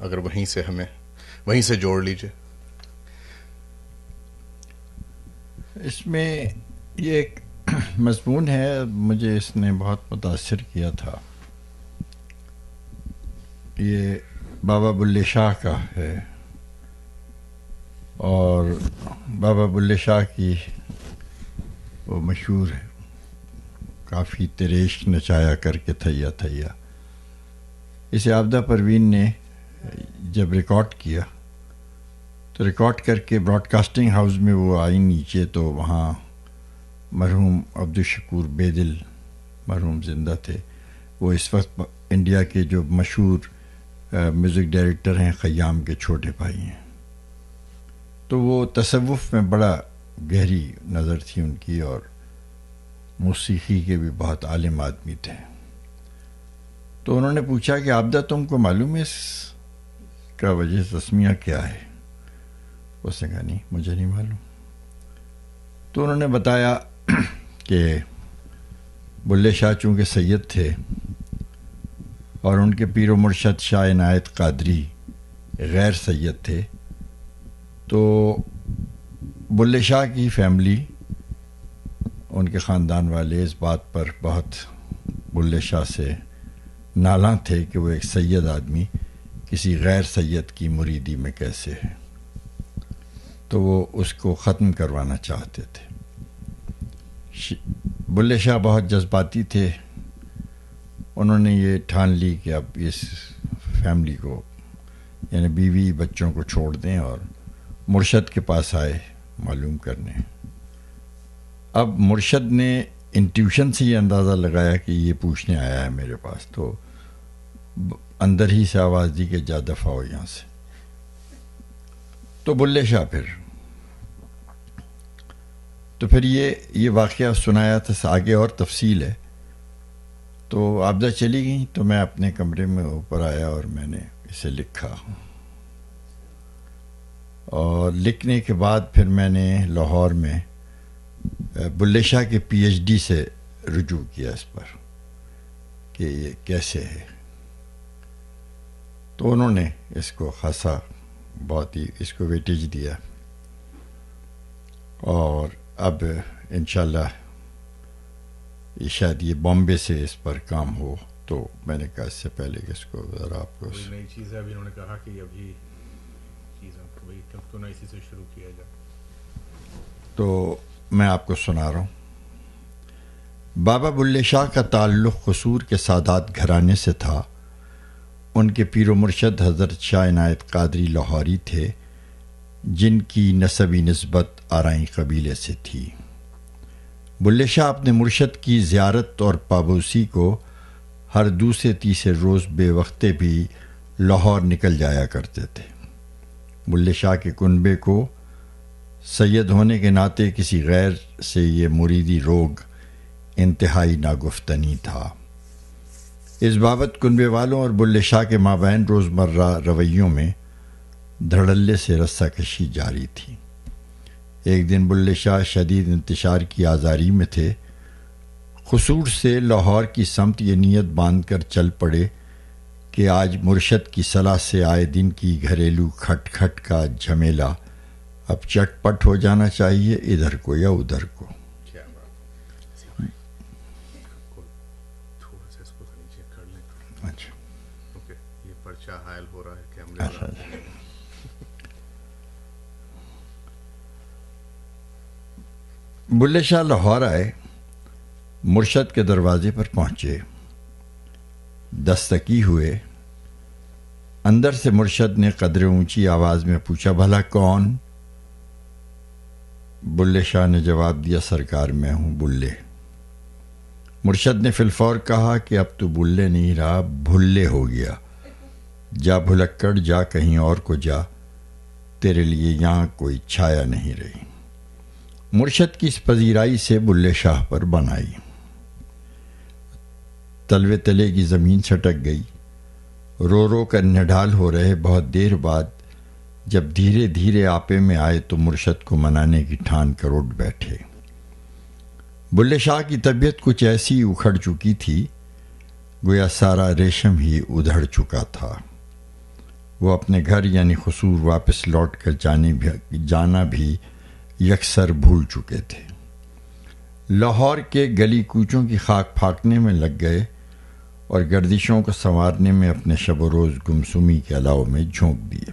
اگر وہیں سے جوڑ لیجئے. اس میں یہ ایک مضمون ہے، مجھے اس نے بہت متاثر کیا تھا. یہ بابا بلے شاہ کا ہے، اور بابا بلے شاہ کی وہ مشہور ہے، کافی تریش نچایا کر کے تھیا تھیا. اسے عابدہ پروین نے جب ریکارڈ کیا تو ریکارڈ کر کے براڈ کاسٹنگ ہاؤس میں وہ آئی نیچے، تو وہاں مرحوم عبدالشکور بیدل مرحوم زندہ تھے. وہ اس وقت انڈیا کے جو مشہور میوزک ڈائریکٹر ہیں، خیام کے چھوٹے بھائی ہیں. تو وہ تصوف میں بڑا گہری نظر تھی ان کی، اور موسیقی کے بھی بہت عالم آدمی تھے. تو انہوں نے پوچھا کہ عابدہ تم کو معلوم ہے اس کا وجہ تسمیہ کیا ہے؟ اس نے کہا نہیں، مجھے نہیں معلوم. تو انہوں نے بتایا کہ بلے شاہ چونکہ سید تھے اور ان کے پیر و مرشد شاہ عنایت قادری غیر سید تھے، تو بلے شاہ کی فیملی، ان کے خاندان والے اس بات پر بہت بلے شاہ سے نالاں تھے کہ وہ ایک سید آدمی کسی غیر سید کی مریدی میں کیسے ہے، تو وہ اس کو ختم کروانا چاہتے تھے. بلے شاہ بہت جذباتی تھے. انہوں نے یہ ٹھان لی کہ اب اس فیملی کو، یعنی بیوی بچوں کو چھوڑ دیں اور مرشد کے پاس آئے معلوم کرنے. اب مرشد نے انٹیوشن سے یہ اندازہ لگایا کہ یہ پوچھنے آیا ہے میرے پاس، تو اندر ہی سے آواز دی کہ جا دفع ہو یہاں سے. تو بلے شاہ پھر یہ واقعہ سنایا تھا. آگے اور تفصیل ہے. تو عابدہ چلی گئیں تو میں اپنے کمرے میں اوپر آیا اور میں نے اسے لکھا، اور لکھنے کے بعد پھر میں نے لاہور میں بلے شاہ کے پی ایچ ڈی سے رجوع کیا اس پر کہ یہ کیسے ہے. تو انہوں نے اس کو خاصا بہت ہی اس کو ویٹیج دیا، اور اب انشاءاللہ شاید یہ بامبے سے اس پر کام ہو. تو میں نے کہا اس سے پہلے کہ اس کو ذرا آپ کو نئی چیز ہے. ابھی انہوں نے کہا کہ ابھی چیزیں تو نئی چیز سے شروع کیا جائے. تو میں آپ کو سنا رہا ہوں. بابا بلے شاہ کا تعلق قصور کے سادات گھرانے سے تھا. ان کے پیر و مرشد حضرت شاہ عنایت قادری لاہوری تھے، جن کی نسبی نسبت آرائی قبیلے سے تھی. بلے شاہ اپنے مرشد کی زیارت اور پابوسی کو ہر دوسرے تیسرے روز بے وقتے بھی لاہور نکل جایا کرتے تھے. بلے شاہ کے کنبے کو سید ہونے کے ناطے کسی غیر سے یہ مریدی روگ انتہائی ناگفتنی تھا. اس بابت کنبے والوں اور بلے شاہ کے مابین روزمرہ رویوں میں دھڑلے سے رسہ کشی جاری تھی. ایک دن بلے شاہ شدید انتشار کی آزاری میں تھے. قصور سے لاہور کی سمت یہ نیت باندھ کر چل پڑے کہ آج مرشد کی صلاح سے آئے دن کی گھریلو کھٹ کھٹ کا جھمیلا اب چٹ پٹ ہو جانا چاہیے، ادھر کو یا ادھر کو. اچھا یہ پرچہ حائل ہو رہا ہے کہ ہم بلے شاہ لاہور آئے، مرشد کے دروازے پر پہنچے، دستکی ہوئے. اندر سے مرشد نے قدر اونچی آواز میں پوچھا، بھلا کون؟ بلے شاہ نے جواب دیا، سرکار میں ہوں بلے. مرشد نے فی الفور کہا کہ اب تو بلے نہیں رہا، بھلے ہو گیا. جا بھلکڑ، جا کہیں اور کو جا، تیرے لیے یہاں کوئی چھایا نہیں رہی. مرشد کی اس پذیرائی سے بلے شاہ پر بن آئی. تلوے تلے کی زمین چھٹک گئی. رو رو کر نڈھال ہو رہے. بہت دیر بعد جب دھیرے دھیرے آپے میں آئے تو مرشد کو منانے کی ٹھان کر اٹھ بیٹھے. بلے شاہ کی طبیعت کچھ ایسی اکھڑ چکی تھی گویا سارا ریشم ہی ادھڑ چکا تھا. وہ اپنے گھر یعنی قصور واپس لوٹ کر جانا بھی یکسر بھول چکے تھے. لاہور کے گلی کوچوں کی خاک پھاٹنے میں لگ گئے اور گردشوں کو سنوارنے میں اپنے شب و روز گمسمی کے علاوہ میں جھونک دیے.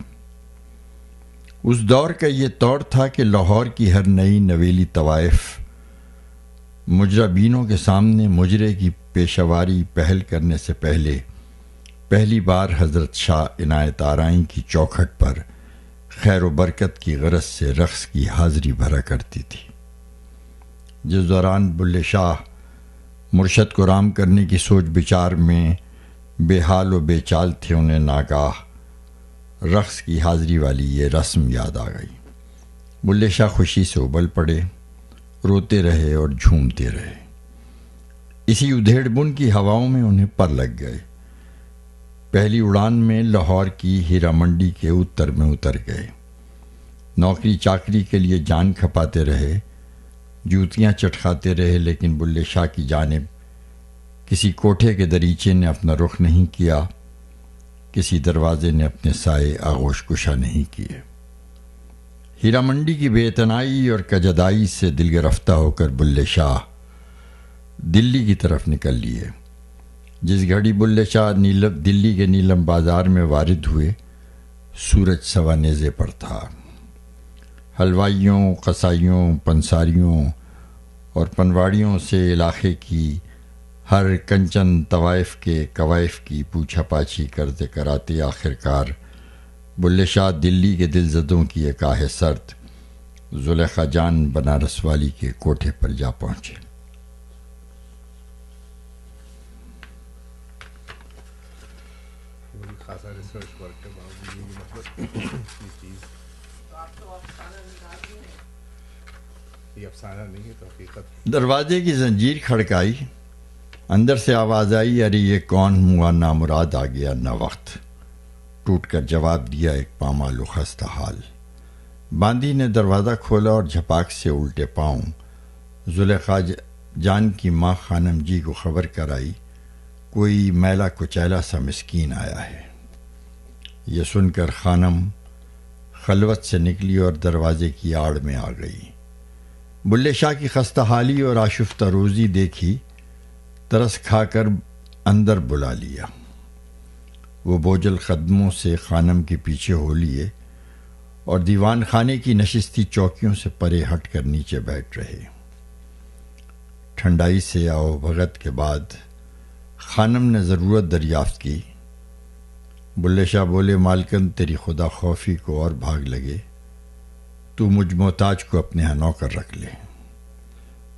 اس دور کا یہ طور تھا کہ لاہور کی ہر نئی نویلی طوائف مجربینوں کے سامنے مجرے کی پیشواری پہل کرنے سے پہلی بار حضرت شاہ عنایت آرائی کی چوکھٹ پر خیر و برکت کی غرض سے رقص کی حاضری بھرا کرتی تھی. جس دوران بلے شاہ مرشد کو رام کرنے کی سوچ بچار میں بے حال و بے چال تھے، انہیں ناگاہ رقص کی حاضری والی یہ رسم یاد آ گئی. بلے شاہ خوشی سے ابل پڑے، روتے رہے اور جھومتے رہے. اسی ادھیڑ بن کی ہواؤں میں انہیں پر لگ گئے. پہلی اڑان میں لاہور کی ہیرا منڈی کے اتر میں اتر گئے. نوکری چاکری کے لیے جان کھپاتے رہے، جوتیاں چٹکھاتے رہے، لیکن بلے شاہ کی جانب کسی کوٹھے کے دریچے نے اپنا رخ نہیں کیا، کسی دروازے نے اپنے سائے آغوش کشا نہیں کیے. ہیرا منڈی کی بے اتنائی اور کجدائی سے دل گرفتہ ہو کر بلے شاہ دلی کی طرف نکل لیے. جس گھڑی بلے شاہ دلی کے نیلم بازار میں وارد ہوئے سورج سوا نیزے پر تھا. حلوائیوں، قصائیوں، پنساریوں اور پنواڑیوں سے علاقے کی ہر کنچن طوائف کے کوائف کی پوچھا پاچھی کرتے کراتے آخرکار بلے شاہ دلی کے دل زدوں کی ایک آہ سرد زلیخا جان بنارس والی کے کوٹھے پر جا پہنچے. خاصا ریسرچ ورک کے باوجود مطلب یہ چیز تو آپ تو افسانہ نگار بھی ہیں. یہ افسانہ نہیں ہے تو حقیقت. دروازے کی زنجیر کھڑکائی. اندر سے آواز آئی، ارے یہ کون ہوا نامراد آ گیا نہ وقت. ٹوٹ کر جواب دیا ایک پامال و خستہ حال. باندی نے دروازہ کھولا اور جھپاک سے الٹے پاؤں زلیخا جان کی ماں خانم جی کو خبر کرائی کوئی میلا کچیلا سا مسکین آیا ہے. یہ سن کر خانم خلوت سے نکلی اور دروازے کی آڑ میں آ گئی. بلے شاہ کی خستہ حالی اور آشفتہ روزی دیکھی، ترس کھا کر اندر بلا لیا. وہ بوجھل قدموں سے خانم کے پیچھے ہو لیے اور دیوان خانے کی نشستی چوکیوں سے پرے ہٹ کر نیچے بیٹھ رہے. ٹھنڈائی سے آؤ بھگت کے بعد خانم نے ضرورت دریافت کی. بلے شاہ بولے، مالکن تیری خدا خوفی کو اور بھاگ لگے، تو مجھ محتاج کو اپنے ہاں نوکر رکھ لے،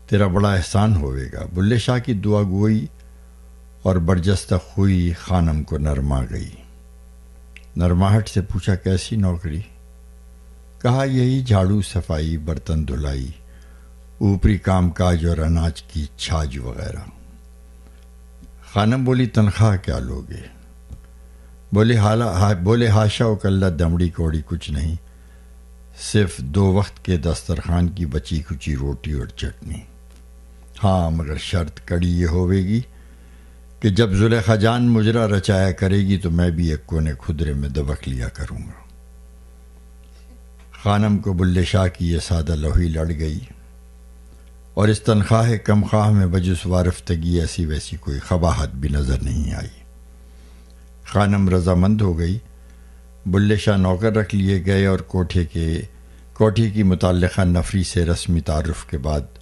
تیرا بڑا احسان ہوئے گا. بلے شاہ کی دعا گوئی اور برجستہ خوئی خانم کو نرما گئی. نرماہٹ سے پوچھا، کیسی نوکری؟ کہا، یہی جھاڑو صفائی، برتن دھلائی، اوپری کام کاج اور اناج کی چھاج وغیرہ. خانم بولی، تنخواہ کیا لوگے؟ بولے ہاشا و کلّا دمڑی کوڑی کچھ نہیں، صرف 2 وقت کے دسترخوان کی بچی کچی روٹی اور چٹنی. ہاں مگر شرط کڑی یہ ہوے گی کہ جب زلیخا جان مجرا رچایا کرے گی تو میں بھی ایک کونے خدرے میں دبک لیا کروں گا. خانم کو بلے شاہ کی یہ سادہ لوہی لڑ گئی اور اس تنخواہ کم خواہ میں بجز وارفتگی ایسی ویسی کوئی قباحت بھی نظر نہیں آئی. خانم رضامند ہو گئی. بلے شاہ نوکر رکھ لیے گئے اور کوٹھی کی متعلقہ نفری سے رسمی تعارف کے بعد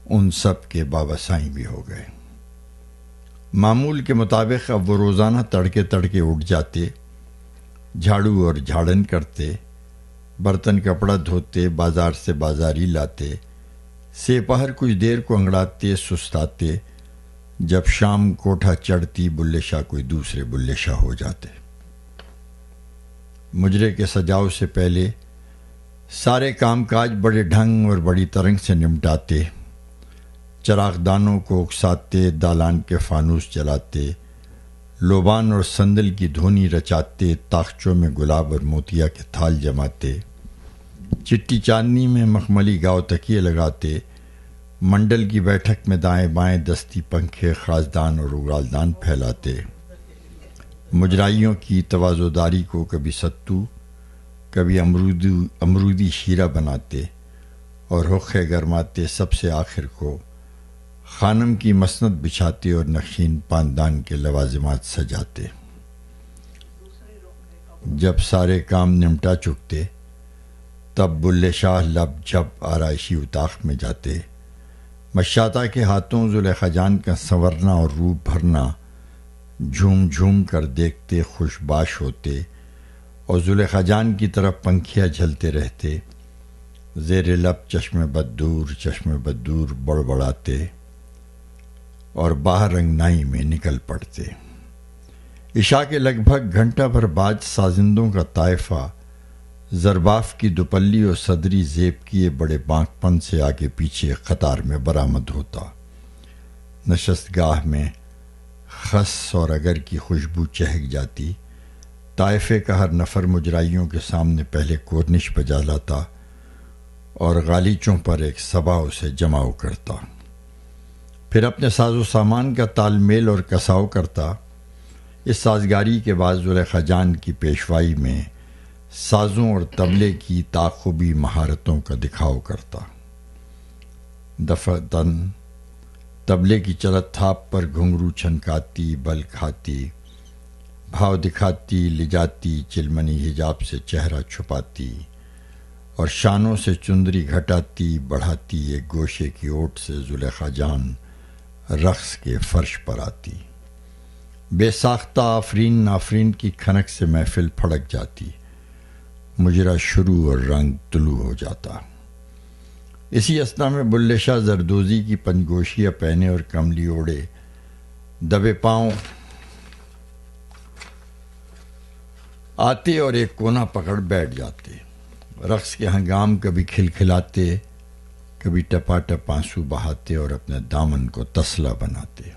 ان سب کے بابسائیں بھی ہو گئے. معمول کے مطابق اب وہ روزانہ تڑکے اٹھ جاتے، جھاڑو اور جھاڑن کرتے، برتن کپڑا دھوتے، بازار سے بازاری لاتے، سپہر کچھ دیر کو انگڑاتے سستاتے. جب شام کوٹھا چڑھتی بلے شاہ کوئی دوسرے بلے شاہ ہو جاتے. مجرے کے سجاؤ سے پہلے سارے کام کاج بڑے ڈھنگ اور بڑی ترنگ سے نمٹاتے. چراغ دانوں کو اکساتے، دالان کے فانوس جلاتے، لوبان اور سندل کی دھونی رچاتے، تاخچوں میں گلاب اور موتیا کے تھال جماتے، چٹی چاندنی میں مخملی گاؤ تکیے لگاتے، منڈل کی بیٹھک میں دائیں بائیں دستی پنکھے، خازدان اور اگالدان پھیلاتے. مجرائیوں کی توازوداری کو کبھی ستو کبھی امرودی شیرہ بناتے اور حقے گرماتے. سب سے آخر کو خانم کی مسند بچھاتے اور نقشین پاندان کے لوازمات سجاتے. جب سارے کام نمٹا چکتے تب بلے شاہ لب جھپ آرائشی اتاق میں جاتے. مشاطہ کے ہاتھوں زلیخا جان کا سنورنا اور روپ بھرنا جھوم جھوم کر دیکھتے، خوش باش ہوتے اور زلیخا جان کی طرف پنکھیاں جھلتے رہتے. زیر لب چشم بددور بڑبڑاتے اور باہر رنگنائی میں نکل پڑتے. عشاء کے لگ بھگ گھنٹہ بھر بعد سازندوں کا طائفہ زرباف کی دوپلی اور صدری زیب کیے بڑے بانک پن سے آگے پیچھے قطار میں برآمد ہوتا. نشست گاہ میں خس اور اگر کی خوشبو چہک جاتی. طائفے کا ہر نفر مجرائیوں کے سامنے پہلے کورنش بجا لاتا اور غالیچوں پر ایک سبا اسے جماؤ کرتا، پھر اپنے ساز و سامان کا تال میل اور کساؤ کرتا. اس سازگاری کے بعد زلیخا جان کی پیشوائی میں سازوں اور طبلے کی تعاقبی مہارتوں کا دکھاؤ کرتا. دفعتاً طبلے کی چلت تھاپ پر گھنگرو چھنکاتی، بل کھاتی، بھاؤ دکھاتی، لے جاتی چلمنی حجاب سے چہرہ چھپاتی، اور شانوں سے چندری گھٹاتی بڑھاتی ایک گوشے کی اوٹ سے زلیخا جان رقص کے فرش پر آتی. بے ساختہ آفرین نافرین کی کھنک سے محفل پھڑک جاتی، مجرا شروع اور رنگ طلوع ہو جاتا. اسی اثنا میں بلے شاہ زردوزی کی پنجگوشیاں پہنے اور کملی اوڑے دبے پاؤں آتے اور ایک کونا پکڑ بیٹھ جاتے. رقص کے ہنگام کبھی کھلکھلاتے، کبھی ٹپا ٹپ آنسو بہاتے اور اپنے دامن کو تسلا بناتے.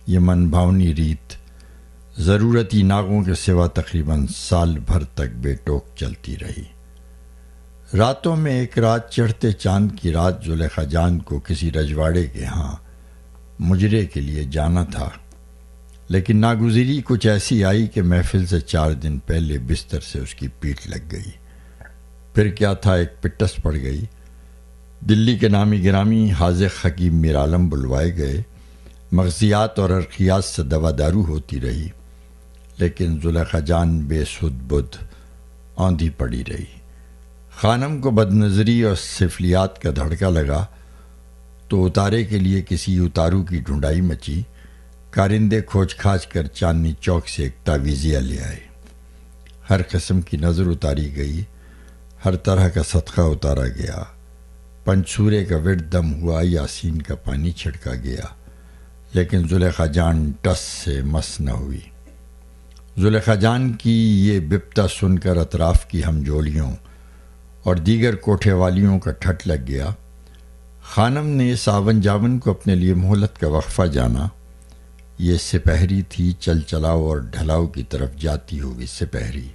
یہ من بھاونی ریت ضرورتی ناغوں کے سوا تقریباً سال بھر تک بے ٹوک چلتی رہی. راتوں میں ایک رات چڑھتے چاند کی رات زلیخا جان کو کسی رجواڑے کے ہاں مجرے کے لیے جانا تھا، لیکن ناگزیری کچھ ایسی آئی کہ محفل سے 4 دن پہلے بستر سے اس کی پیٹھ لگ گئی. پھر کیا تھا، ایک پٹس پڑ گئی. دلی کے نامی گرامی حاذق حکیم میر عالم بلوائے گئے. مغزیات اور ارقیات سے دوا دارو ہوتی رہی، لیکن زلیخا جان بے سد بدھ آندھی پڑی رہی. خانم کو بد نظری اور سفلیات کا دھڑکا لگا تو اتارے کے لیے کسی اتارو کی ڈھونڈائی مچی. کارندے کھوج کھاج کر چاندنی چوک سے ایک تعویذیہ لے آئے. ہر قسم کی نظر اتاری گئی، ہر طرح کا صدقہ اتارا گیا. پنچورے کا ورد دم ہوا، یاسین کا پانی چھڑکا گیا، لیکن زلیخا جان ٹس سے مس نہ ہوئی. زلیخا جان کی یہ بپتا سن کر اطراف کی ہمجولیوں اور دیگر کوٹھے والیوں کا ٹھٹ لگ گیا. خانم نے ساون جاون کو اپنے لیے مہلت کا وقفہ جانا. یہ سپہری تھی، چل چلاؤ اور ڈھلاؤ کی طرف جاتی ہوئی سپہری.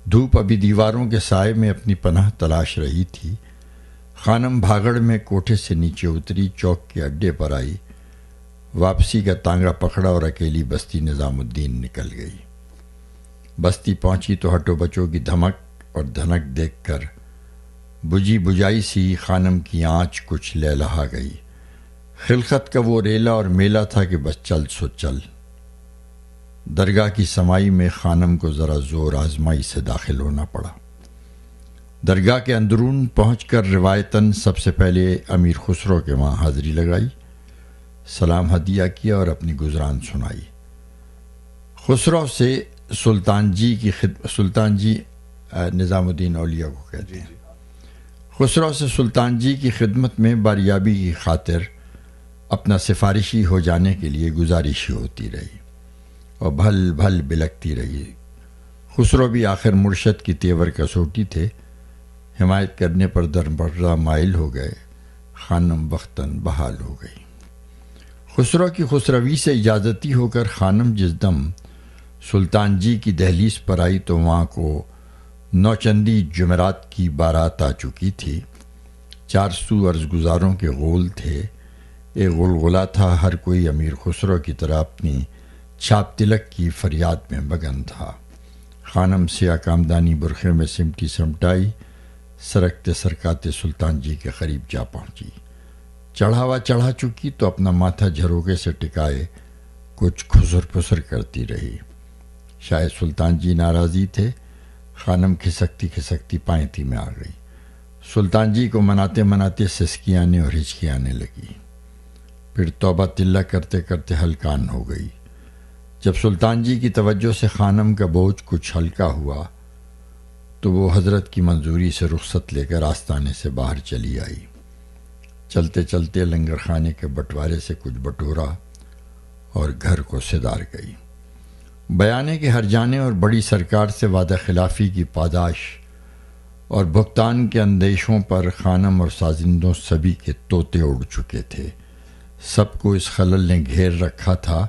دھوپ ابھی دیواروں کے سائے میں اپنی پناہ تلاش رہی تھی. خانم بھاگڑ میں کوٹھے سے نیچے اتری، چوک کے اڈے پر آئی، واپسی کا تانگا پکڑا اور اکیلی بستی نظام الدین نکل گئی. بستی پہنچی تو ہٹو بچوں کی دھمک اور دھنک دیکھ کر بجھی بجائی سی خانم کی آنچ کچھ لہلہا گئی. خلقت کا وہ ریلا اور میلہ تھا کہ بس چل سو چل. درگاہ کی سمائی میں خانم کو ذرا زور آزمائی سے داخل ہونا پڑا. درگاہ کے اندرون پہنچ کر روایتاً سب سے پہلے امیر خسرو کے وہاں حاضری لگائی، سلام ہدیہ کیا اور اپنی گزران سنائی. خسرو سے سلطان جی نظام الدین اولیاء کو کہتے ہیں. خسرو سے سلطان جی کی خدمت میں باریابی کی خاطر اپنا سفارشی ہو جانے کے لیے گزارش ہوتی رہی اور بھل بھل بلکتی رہی. خسرو بھی آخر مرشد کی تیور کسوٹی تھے. حمایت کرنے پر دربردہ مائل ہو گئے. خانم وقتاً بحال ہو گئی. خسرو کی خسروی سے اجازتی ہو کر خانم جس دم سلطان جی کی دہلیز پر آئی تو وہاں کو نوچندی جمعرات کی بارات آ چکی تھی. 400 عرض گزاروں کے غول تھے. ایک غلغلہ تھا. ہر کوئی امیر خسرو کی طرح اپنی چھاپ تلک کی فریاد میں مگن تھا. خانم سیاہ کامدانی برقعے میں سمٹی سمٹائی سرکتے سرکاتے سلطان جی کے قریب جا پہنچی. چڑھاوا چڑھا چکی تو اپنا ماتھا جھروکے سے ٹکائے کچھ کھسر پھسر کرتی رہی. شاید سلطان جی ناراضی تھے. خانم کھسکتی کھسکتی پائنتی میں آ گئی. سلطان جی کو مناتے مناتے سسکی آنے اور ہچکی آنے لگی. پھر توبہ تلہ کرتے کرتے ہلکان ہو گئی. جب سلطان جی کی توجہ سے خانم کا بوجھ کچھ ہلکا ہوا تو وہ حضرت کی منظوری سے رخصت لے کر آستانے سے باہر چلی آئی. چلتے چلتے لنگر خانے کے بٹوارے سے کچھ بٹورا اور گھر کو سدار گئی. بیانے کے ہر جانے اور بڑی سرکار سے وعدہ خلافی کی پاداش اور بھگتان کے اندیشوں پر خانم اور سازندوں سبھی کے طوطے اڑ چکے تھے. سب کو اس خلل نے گھیر رکھا تھا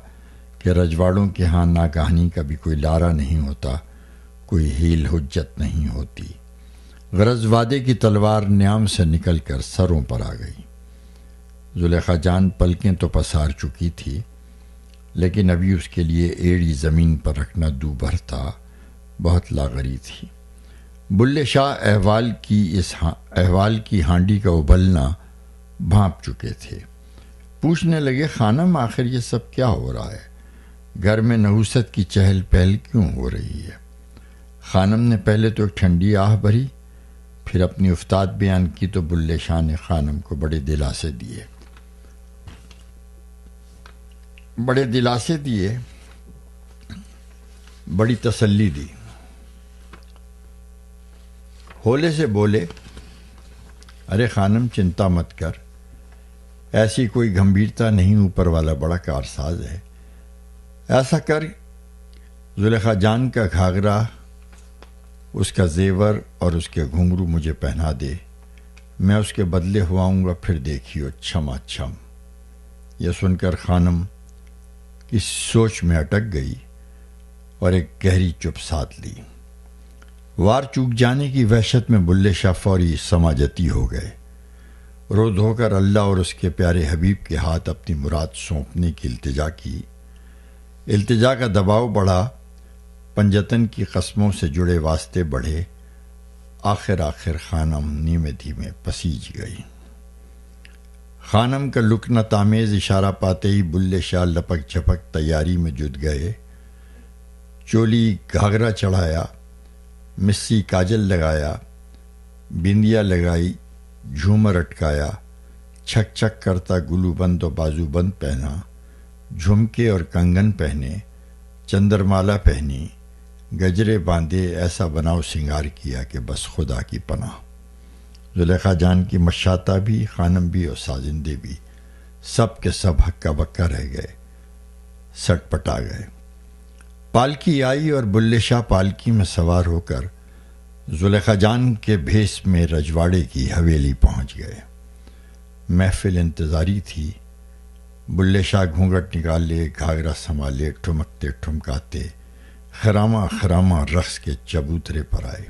کہ رجواڑوں کے ہاں ناگہانی کا بھی کوئی لارا نہیں ہوتا، کوئی ہیل حجت نہیں ہوتی. غرض وعدے کی تلوار نیام سے نکل کر سروں پر آ گئی. زلیخا جان پلکیں تو پسار چکی تھی، لیکن ابھی اس کے لیے ایڑی زمین پر رکھنا دوبھر تھا، بہت لاغری تھی. بلے شاہ احوال کی ہانڈی کا ابلنا بھانپ چکے تھے۔ پوچھنے لگے خانم آخر یہ سب کیا ہو رہا ہے؟ گھر میں نحوست کی چہل پہل کیوں ہو رہی ہے؟ خانم نے پہلے تو ایک ٹھنڈی آہ بھری، پھر اپنی افتاد بیان کی تو بلے شاہ نے خانم کو بڑے دلاسے دیے، بڑی تسلی دی۔ ہولے سے بولے، ارے خانم چنتا مت کر، ایسی کوئی گمبھیرتا نہیں، اوپر والا بڑا کارساز ہے۔ ایسا کر زلیخا جان کا گھاگرا، اس کا زیور اور اس کے گھنگرو مجھے پہنا دے، میں اس کے بدلے ہواؤں گا، پھر دیکھیو چھما چھم۔ یہ سن کر خانم کی سوچ میں اٹک گئی اور ایک گہری چپ ساتھ لی۔ وار چوک جانے کی وحشت میں بلے شاہ فوری سماجتی ہو گئے۔ رو دھو کر اللہ اور اس کے پیارے حبیب کے ہاتھ اپنی مراد سونپنے کی التجا کی۔ التجا کا دباؤ بڑھا، پنجتن کی قسموں سے جڑے واسطے بڑھے، آخر خانم نیمے دھیمے پسیج گئی۔ خانم کا لکنت آمیز اشارہ پاتے ہی بلے شاہ لپک جھپک تیاری میں جت گئے۔ چولی گھاگرا چڑھایا، مسی کاجل لگایا، بندیا لگائی، جھومر اٹکایا، چھک چھک کرتا گلو بند و بازو بند پہنا، جھمکے اور کنگن پہنے، چندرمالا پہنی، گجرے باندھے، ایسا بناؤ سنگار کیا کہ بس خدا کی پناہ۔ زلیخا جان کی مشاطہ بھی، خانم بھی اور سازندے بھی سب کے سب ہکا بکا رہ گئے، سٹ پٹا گئے۔ پالکی آئی اور بلے شاہ پالکی میں سوار ہو کر زلیخا جان کے بھیس میں رجواڑے کی حویلی پہنچ گئے۔ محفل انتظاری تھی۔ بلے شاہ گھونگھٹ نکالے، گھاگرا سنبھالے، ٹھمکتے ٹھمکاتے خرامہ رقص کے چبوترے پر آئے۔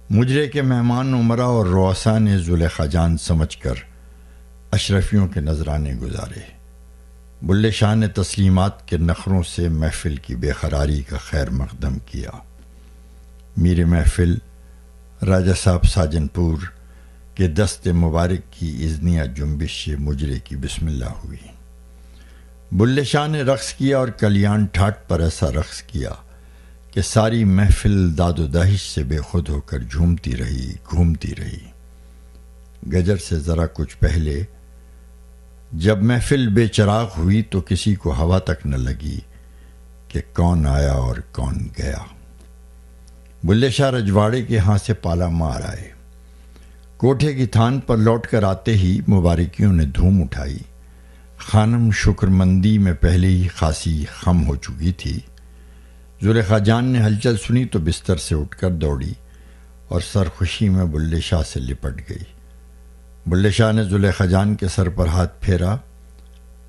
مجرے کے مہمان عمرا اور رؤسا نے زلیخا جان سمجھ کر اشرفیوں کے نذرانے گزارے۔ بلے شاہ نے تسلیمات کے نخروں سے محفل کی بے قراری کا خیر مقدم کیا۔ میر محفل راجہ صاحب ساجن پور کے دست مبارک کی اذنیہ جنبش سے مجرے کی بسم اللہ ہوئی۔ بلے شاہ نے رقص کیا اور کلیان ٹھاٹ پر ایسا رقص کیا کہ ساری محفل داد و دہش سے بے خود ہو کر جھومتی رہی، گھومتی رہی۔ گجر سے ذرا کچھ پہلے جب محفل بے چراغ ہوئی تو کسی کو ہوا تک نہ لگی کہ کون آیا اور کون گیا۔ بلے شاہ رجواڑے کے ہاں سے پالا مار آئے۔ کوٹھے کی تھان پر لوٹ کر آتے ہی مبارکیوں نے دھوم اٹھائی۔ خانم شکر مندی میں پہلے ہی خاصی خم ہو چکی تھی۔ زلیخا جان نے ہلچل سنی تو بستر سے اٹھ کر دوڑی اور سرخوشی میں بلے شاہ سے لپٹ گئی۔ بلے شاہ نے زلیخا جان کے سر پر ہاتھ پھیرا،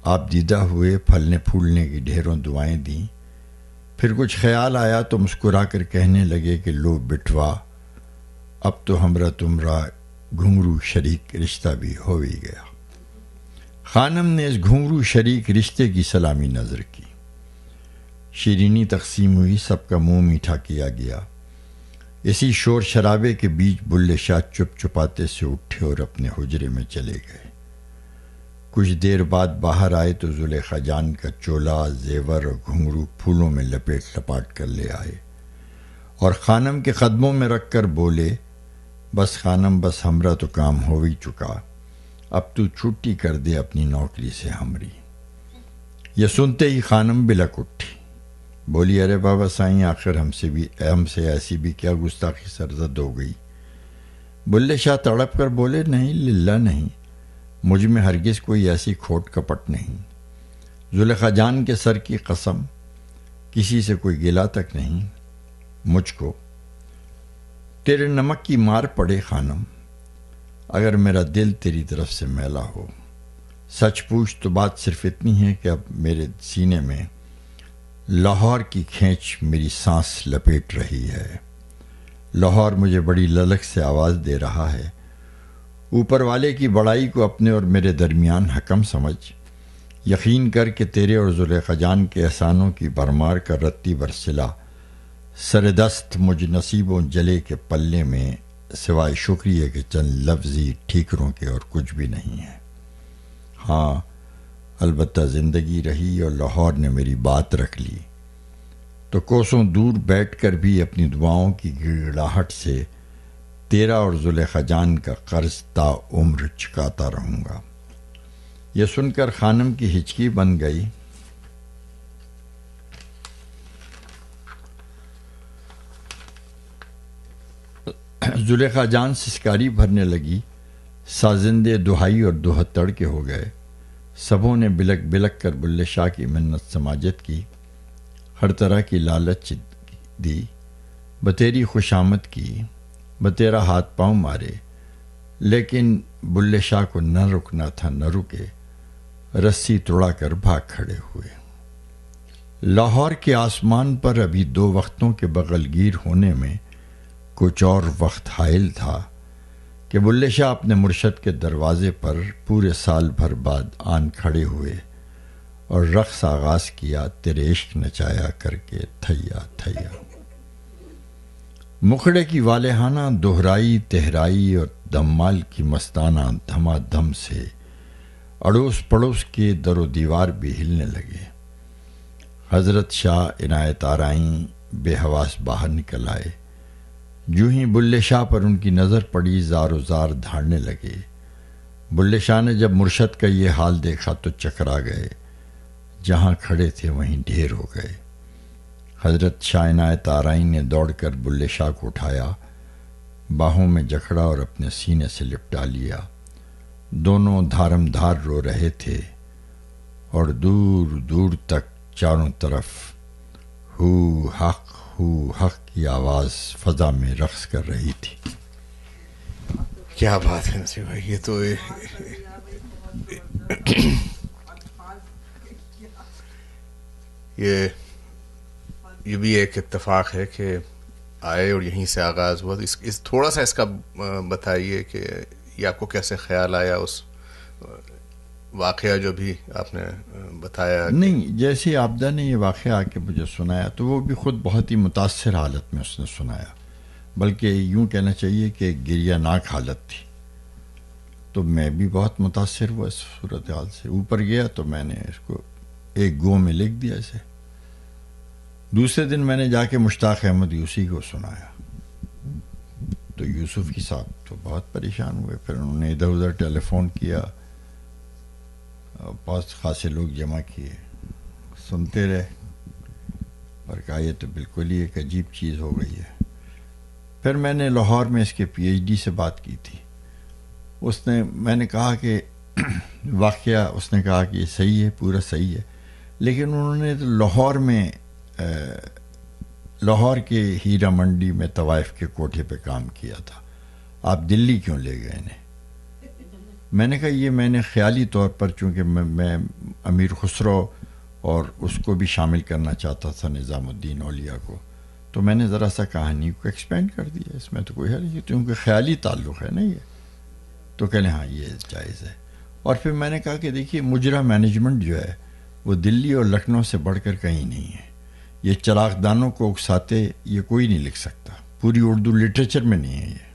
آپ دیدہ ہوئے، پھلنے پھولنے کی ڈھیروں دعائیں دیں۔ پھر کچھ خیال آیا تو مسکرا کر کہنے لگے کہ لو بٹوا، اب تو ہمرا تمرا گھنگرو شریک رشتہ بھی ہو ہی گیا۔ خانم نے اس گھنگرو شریک رشتے کی سلامی نظر کی۔ شیرینی تقسیم ہوئی، سب کا منہ میٹھا کیا گیا۔ اسی شور شرابے کے بیچ بلے شاہ چپ چپاتے سے اٹھے اور اپنے حجرے میں چلے گئے۔ کچھ دیر بعد باہر آئے تو زلیخا جان کا چولا، زیور اور گھنگرو پھولوں میں لپیٹ لپاٹ کر لے آئے اور خانم کے قدموں میں رکھ کر بولے، بس خانم، بس ہمرا تو کام ہو ہی چکا، اب تو چھٹی کر دے اپنی نوکری سے ہمری۔ یہ سنتے ہی خانم بلک اٹھی، بولی، ارے بابا سائیں، آخر ہم سے ایسی بھی کیا گستاخی سرزد ہو گئی؟ بلے شاہ تڑپ کر بولے، نہیں للہ نہیں، مجھ میں ہرگز کوئی ایسی کھوٹ کپٹ نہیں۔ زلیخا جان کے سر کی قسم، کسی سے کوئی گلا تک نہیں۔ مجھ کو تیرے نمک کی مار پڑے خانم، اگر میرا دل تیری طرف سے میلا ہو۔ سچ پوچھ تو بات صرف اتنی ہے کہ اب میرے سینے میں لاہور کی کھینچ میری سانس لپیٹ رہی ہے۔ لاہور مجھے بڑی للک سے آواز دے رہا ہے، اوپر والے کی بڑائی کو اپنے اور میرے درمیان حکم سمجھ، یقین کر کہ تیرے اور زلیخا جان کے احسانوں کی بھرمار کا رتی برسلا سردست مجھ نصیبوں جلے کے پلے میں سوائے شکریہ کے چند لفظی ٹھیکروں کے اور کچھ بھی نہیں ہے. ہاں البتہ زندگی رہی اور لاہور نے میری بات رکھ لی تو کوسوں دور بیٹھ کر بھی اپنی دعاؤں کی گڑگڑاہٹ سے تیرا اور زلیخا جان کا قرض تا عمر چکاتا رہوں گا. یہ سن کر خانم کی ہچکی بن گئی. زلیخا جان سسکاری بھرنے لگی. سازندے دہائی اور دوہتڑ کے ہو گئے. سبوں نے بلک بلک کر بلے شاہ کی منت سماجت کی، ہر طرح کی لالچ دی، بتیری خوشامد کی، بتیرا ہاتھ پاؤں مارے، لیکن بلے شاہ کو نہ رکنا تھا، نہ رکے. رسی توڑا کر بھاگ کھڑے ہوئے. لاہور کے آسمان پر ابھی 2 وقتوں کے بغل گیر ہونے میں کچھ اور وقت حائل تھا کہ بلے شاہ اپنے مرشد کے دروازے پر پورے سال بھر بعد آن کھڑے ہوئے اور رقص آغاز کیا، تیرے عشق نچایا کر کے تھیا تھیا. مکھڑے کی والہانہ دہرائی تہرائی اور دمال کی مستانہ دھما دھم سے اڑوس پڑوس کے در و دیوار بھی ہلنے لگے. حضرت شاہ عنایت آرائیں بے حواس باہر نکل آئے. جو ہی بلے شاہ پر ان کی نظر پڑی زار و زار دھاڑنے لگے. بلے شاہ نے جب مرشد کا یہ حال دیکھا تو چکرا گئے. جہاں کھڑے تھے وہیں ڈھیر ہو گئے. حضرت شاہ عنایت آرائیں نے دوڑ کر بلے شاہ کو اٹھایا، باہوں میں جکڑا اور اپنے سینے سے لپٹا لیا. دونوں دھارم دھار رو رہے تھے اور دور دور تک چاروں طرف ہو حق کی آواز فضا میں رقص کر رہی تھی. کیا بات ہے نصیب بھائی، یہ تو یہ بھی ایک اتفاق ہے کہ آئے اور یہیں سے آغاز ہوا. اس تھوڑا سا اس کا بتائیے کہ یہ آپ کو کیسے خیال آیا اس واقعہ جو بھی آپ نے بتایا؟ نہیں، جیسے آبدہ نے یہ واقعہ آ کے مجھے سنایا تو وہ بھی خود بہت ہی متاثر حالت میں اس نے سنایا، بلکہ یوں کہنا چاہیے کہ گریہ ناک حالت تھی. تو میں بھی بہت متاثر ہوا اس صورتحال سے. اوپر گیا تو میں نے اس کو ایک گو میں لکھ دیا اسے. دوسرے دن میں نے جا کے مشتاق احمد یوسی کو سنایا تو یوسف کی صاحب تو بہت پریشان ہوئے. پھر انہوں نے ادھر ادھر ٹیلی فون کیا، بہت خاصے لوگ جمع کیے، سنتے رہے اور کہا یہ تو بالکل ہی ایک عجیب چیز ہو گئی ہے. پھر میں نے لاہور میں اس کے پی ایچ ڈی سے بات کی تھی. میں نے کہا کہ واقعہ، اس نے کہا کہ یہ صحیح ہے، پورا صحیح ہے، لیکن انہوں نے لاہور کے ہیرا منڈی میں طوائف کے کوٹھے پہ کام کیا تھا، آپ دلی کیوں لے گئے انہیں؟ میں نے کہا یہ میں نے خیالی طور پر، چونکہ میں امیر خسرو اور اس کو بھی شامل کرنا چاہتا تھا، نظام الدین اولیاء کو، تو میں نے ذرا سا کہانی کو ایکسپینڈ کر دیا. اس میں تو کوئی حل نہیں، کیونکہ خیالی تعلق ہے نا یہ. تو کہنے ہاں یہ جائز ہے. اور پھر میں نے کہا کہ دیکھیے مجرا مینجمنٹ جو ہے وہ دلی اور لکھنؤ سے بڑھ کر کہیں نہیں ہے. یہ چراغ دانوں کو اکساتے یہ کوئی نہیں لکھ سکتا، پوری اردو لٹریچر میں نہیں ہے یہ.